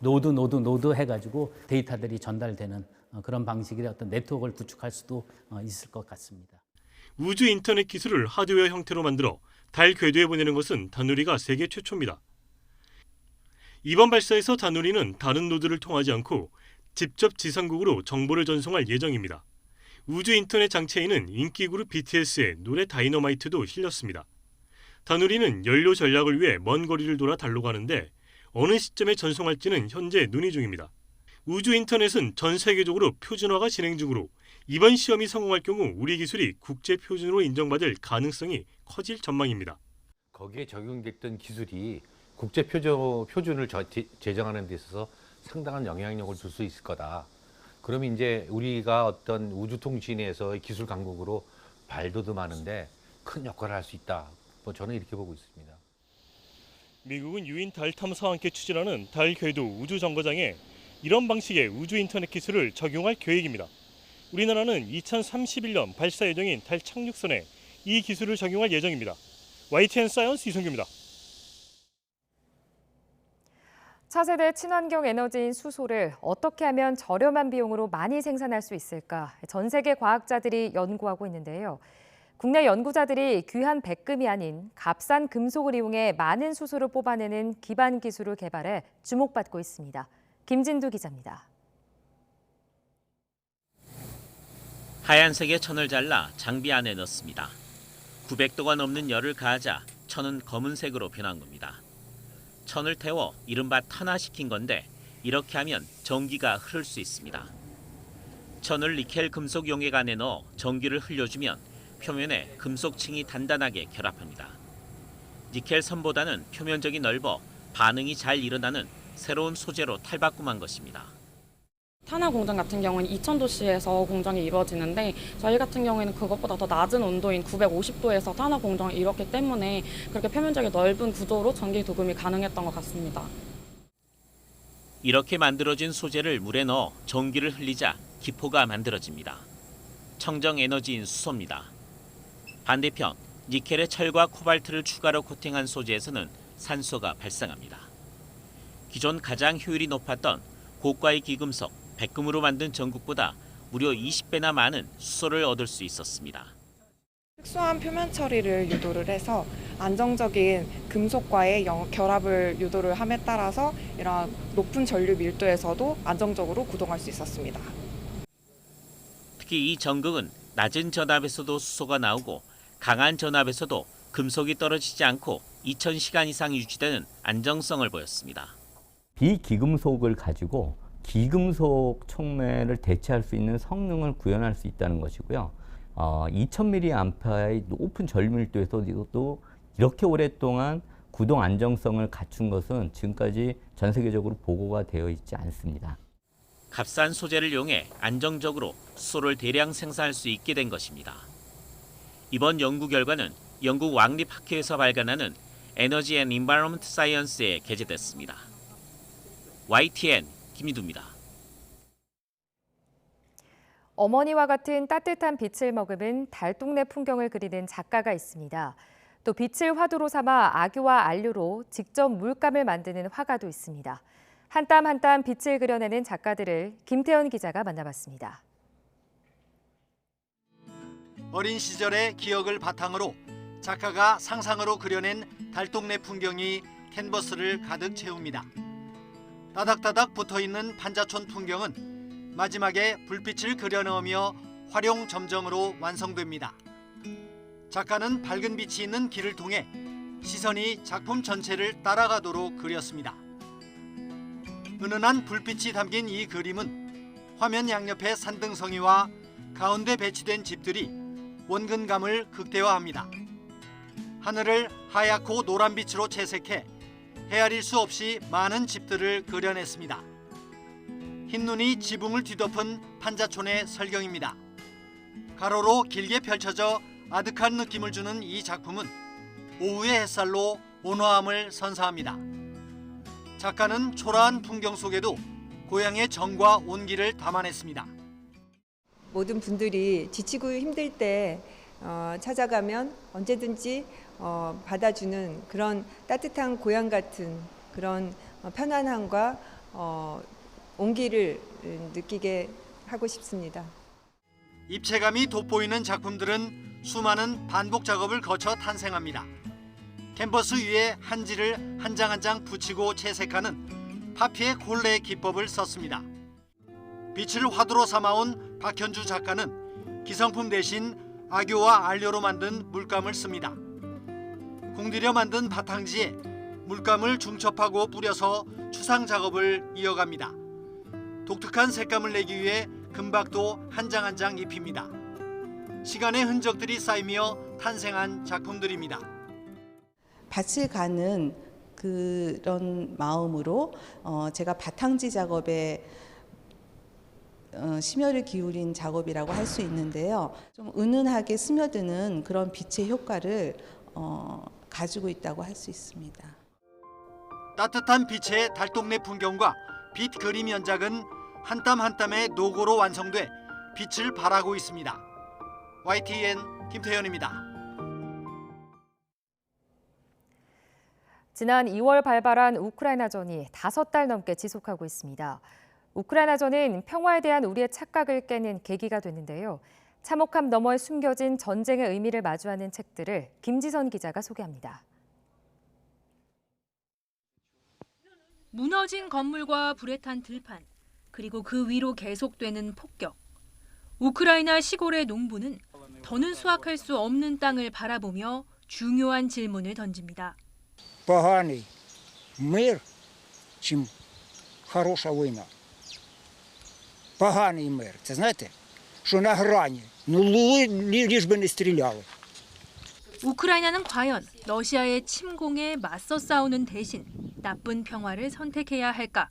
노드 해가지고 데이터들이 전달되는 그런 방식의 어떤 네트워크를 구축할 수도 있을 것 같습니다. 우주 인터넷 기술을 하드웨어 형태로 만들어 달 궤도에 보내는 것은 다누리가 세계 최초입니다. 이번 발사에서 다누리는 다른 노드를 통하지 않고 직접 지상국으로 정보를 전송할 예정입니다. 우주 인터넷 장치에는 인기 그룹 BTS의 노래 다이너마이트도 실렸습니다. 다누리는 연료 전략을 위해 먼 거리를 돌아 달로 가는데 어느 시점에 전송할지는 현재 논의 중입니다. 우주 인터넷은 전 세계적으로 표준화가 진행 중으로 이번 시험이 성공할 경우 우리 기술이 국제 표준으로 인정받을 가능성이 커질 전망입니다. 거기에 적용됐던 기술이 국제 표준을 제정하는 데 있어서 상당한 영향력을 줄 수 있을 거다. 그러면 이제 우리가 어떤 우주통신에서의 기술 강국으로 발돋움하는데 큰 역할을 할 수 있다. 뭐 저는 이렇게 보고 있습니다. 미국은 유인 달 탐사와 함께 추진하는 달 궤도 우주 정거장에 이런 방식의 우주 인터넷 기술을 적용할 계획입니다. 우리나라는 2031년 발사 예정인 달 착륙선에 이 기술을 적용할 예정입니다. YTN 사이언스 이성규입니다. 차세대 친환경 에너지인 수소를 어떻게 하면 저렴한 비용으로 많이 생산할 수 있을까? 전 세계 과학자들이 연구하고 있는데요. 국내 연구자들이 귀한 백금이 아닌 값싼 금속을 이용해 많은 수소를 뽑아내는 기반 기술을 개발해 주목받고 있습니다. 김진두 기자입니다. 하얀색의 천을 잘라 장비 안에 넣습니다. 900도가 넘는 열을 가하자 천은 검은색으로 변한 겁니다. 천을 태워 이른바 탄화시킨 건데 이렇게 하면 전기가 흐를 수 있습니다. 천을 니켈 금속 용액 안에 넣어 전기를 흘려주면 표면에 금속층이 단단하게 결합합니다. 니켈 선보다는 표면적이 넓어 반응이 잘 일어나는 새로운 소재로 탈바꿈한 것입니다. 탄화 공정 같은 경우는 2000도씨에서 공정이 이루어지는데 저희 같은 경우에는 그것보다 더 낮은 온도인 950도에서 탄화 공정을 이뤘기 때문에 그렇게 표면적이 넓은 구조로 전기 도금이 가능했던 것 같습니다. 이렇게 만들어진 소재를 물에 넣어 전기를 흘리자 기포가 만들어집니다. 청정 에너지인 수소입니다. 반대편 니켈에 철과 코발트를 추가로 코팅한 소재에서는 산소가 발생합니다. 기존 가장 효율이 높았던 고가의 기금속, 백금으로 만든 전극보다 무려 20배나 많은 수소를 얻을 수 있었습니다. 특수한 표면 처리를 유도를 해서 안정적인 금속과의 결합을 유도를 함에 따라서 이런 높은 전류 밀도에서도 안정적으로 구동할 수 있었습니다. 특히 이 전극은 낮은 전압에서도 수소가 나오고 강한 전압에서도 금속이 떨어지지 않고 2000시간 이상 유지되는 안정성을 보였습니다. 비기금속을 가지고 기금속 촉매를 대체할 수 있는 성능을 구현할 수 있다는 것이고요. 2000mAh의 높은 전류밀도에서도 이렇게 오랫동안 구동 안정성을 갖춘 것은 지금까지 전 세계적으로 보고가 되어 있지 않습니다. 값싼 소재를 이용해 안정적으로 수소를 대량 생산할 수 있게 된 것입니다. 이번 연구 결과는 영국 왕립학회에서 발간하는 에너지 앤 인바이러먼트 사이언스에 게재됐습니다. YTN 김희두입니다. 어머니와 같은 따뜻한 빛을 머금은 달동네 풍경을 그리는 작가가 있습니다. 또 빛을 화두로 삼아 악유와 안료로 직접 물감을 만드는 화가도 있습니다. 한 땀 한 땀 빛을 그려내는 작가들을 김태현 기자가 만나봤습니다. 어린 시절의 기억을 바탕으로 작가가 상상으로 그려낸 달동네 풍경이 캔버스를 가득 채웁니다. 따닥따닥 붙어있는 판자촌 풍경은 마지막에 불빛을 그려넣으며 활용 점정으로 완성됩니다. 작가는 밝은 빛이 있는 길을 통해 시선이 작품 전체를 따라가도록 그렸습니다. 은은한 불빛이 담긴 이 그림은 화면 양옆의 산등성이와 가운데 배치된 집들이 원근감을 극대화합니다. 하늘을 하얗고 노란빛으로 채색해 헤아릴 수 없이 많은 집들을 그려냈습니다. 흰눈이 지붕을 뒤덮은 판자촌의 설경입니다. 가로로 길게 펼쳐져 아득한 느낌을 주는 이 작품은 오후의 햇살로 온화함을 선사합니다. 작가는 초라한 풍경 속에도 고향의 정과 온기를 담아냈습니다. 모든 분들이 지치고 힘들 때 찾아가면 언제든지 받아주는 그런 따뜻한 고향 같은 그런 편안함과 온기를 느끼게 하고 싶습니다. 입체감이 돋보이는 작품들은 수많은 반복 작업을 거쳐 탄생합니다. 캔버스 위에 한지를 한 장 한 장 붙이고 채색하는 파피의 콜레의 기법을 썼습니다. 빛을 화두로 삼아온 박현주 작가는 기성품 대신 악유와 안료로 만든 물감을 씁니다. 공들여 만든 바탕지에 물감을 중첩하고 뿌려서 추상 작업을 이어갑니다. 독특한 색감을 내기 위해 금박도 한 장 한 장 입힙니다. 시간의 흔적들이 쌓이며 탄생한 작품들입니다. 밭을 가는 그런 마음으로 제가 바탕지 작업에 심혈을 기울인 작업이라고 할 수 있는데요. 좀 은은하게 스며드는 그런 빛의 효과를 가지고 있다고 할 수 있습니다. 따뜻한 빛의 달동네 풍경과 빛 그림 연작은 한 땀 한 땀의 노고로 완성돼 빛을 발하고 있습니다. YTN 김태현입니다. 지난 2월 발발한 우크라이나전이 5달 넘게 지속하고 있습니다. 우크라이나전은 평화에 대한 우리의 착각을 깨는 계기가 됐는데요. 참혹함 너머에 숨겨진 전쟁의 의미를 마주하는 책들을 김지선 기자가 소개합니다. 무너진 건물과 불에 탄 들판, 그리고 그 위로 계속되는 폭격. 우크라이나 시골의 농부는 더는 수확할 수 없는 땅을 바라보며 중요한 질문을 던집니다. Поганий мир, чим хороша війна. Поганий мир. Це знаєте, що на грані. Ну, ліж би не стріляли. 우크라이나는 과연 러시아의 침공에 맞서 싸우는 대신 나쁜 평화를 선택해야 할까?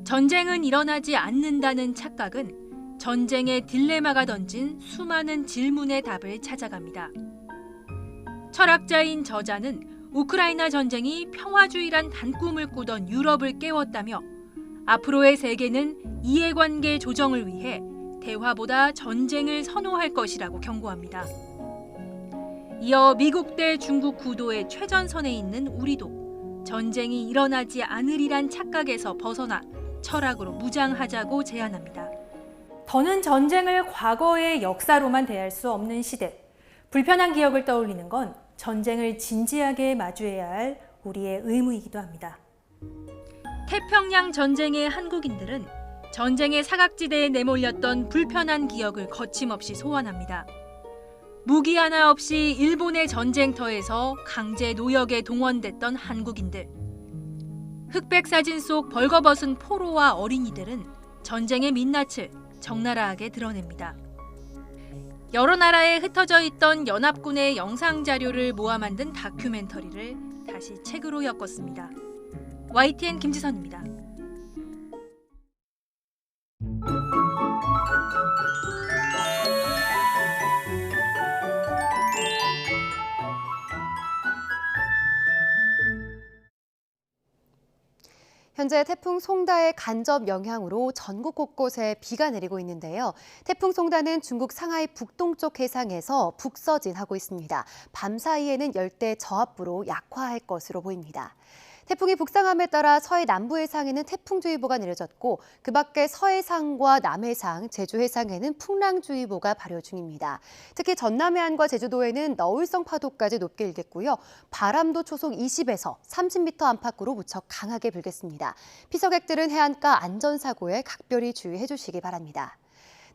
전쟁은 일어나지 않는다는 착각은 전쟁의 딜레마가 던진 수많은 질문의 답을 찾아갑니다. 철학자인 저자는 우크라이나 전쟁이 평화주의란 단꿈을 꾸던 유럽을 깨웠다며 앞으로의 세계는 이해관계 조정을 위해 대화보다 전쟁을 선호할 것이라고 경고합니다. 이어 미국 대 중국 구도의 최전선에 있는 우리도 전쟁이 일어나지 않으리란 착각에서 벗어나 철학으로 무장하자고 제안합니다. 더는 전쟁을 과거의 역사로만 대할 수 없는 시대. 불편한 기억을 떠올리는 건 전쟁을 진지하게 마주해야 할 우리의 의무이기도 합니다. 태평양 전쟁의 한국인들은 전쟁의 사각지대에 내몰렸던 불편한 기억을 거침없이 소환합니다. 무기 하나 없이 일본의 전쟁터에서 강제 노역에 동원됐던 한국인들. 흑백 사진 속 벌거벗은 포로와 어린이들은 전쟁의 민낯을 적나라하게 드러냅니다. 여러 나라에 흩어져 있던 연합군의 영상 자료를 모아 만든 다큐멘터리를 다시 책으로 엮었습니다. YTN 김지선입니다. 현재 태풍 송다의 간접 영향으로 전국 곳곳에 비가 내리고 있는데요. 태풍 송다는 중국 상하이 북동쪽 해상에서 북서진하고 있습니다. 밤 사이에는 열대 저압부로 약화할 것으로 보입니다. 태풍이 북상함에 따라 서해 남부 해상에는 태풍주의보가 내려졌고 그 밖에 서해상과 남해상, 제주해상에는 풍랑주의보가 발효 중입니다. 특히 전남 해안과 제주도에는 너울성 파도까지 높게 일겠고요. 바람도 초속 20에서 30m 안팎으로 무척 강하게 불겠습니다. 피서객들은 해안가 안전사고에 각별히 주의해 주시기 바랍니다.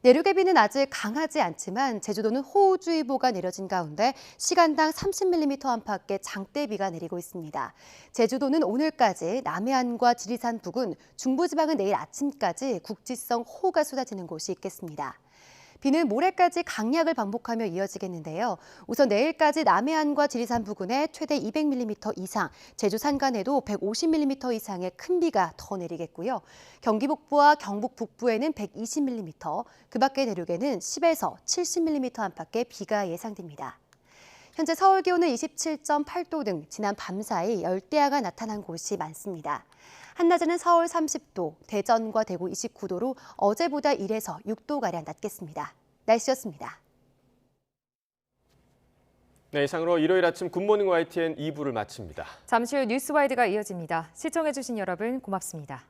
내륙의 비는 아직 강하지 않지만 제주도는 호우주의보가 내려진 가운데 시간당 30mm 안팎의 장대비가 내리고 있습니다. 제주도는 오늘까지 남해안과 지리산 부근, 중부지방은 내일 아침까지 국지성 호우가 쏟아지는 곳이 있겠습니다. 비는 모레까지 강약을 반복하며 이어지겠는데요. 우선 내일까지 남해안과 지리산 부근에 최대 200mm 이상, 제주 산간에도 150mm 이상의 큰 비가 더 내리겠고요. 경기 북부와 경북 북부에는 120mm, 그 밖의 내륙에는 10에서 70mm 안팎의 비가 예상됩니다. 현재 서울 기온은 27.8도 등 지난 밤사이 열대야가 나타난 곳이 많습니다. 한낮에는 서울 30도, 대전과 대구 29도로 어제보다 1에서 6도가량 낮겠습니다. 날씨였습니다. 네, 이상으로 일요일 아침 굿모닝 YTN 2부를 마칩니다. 잠시 후 뉴스와이드가 이어집니다. 시청해주신 여러분 고맙습니다.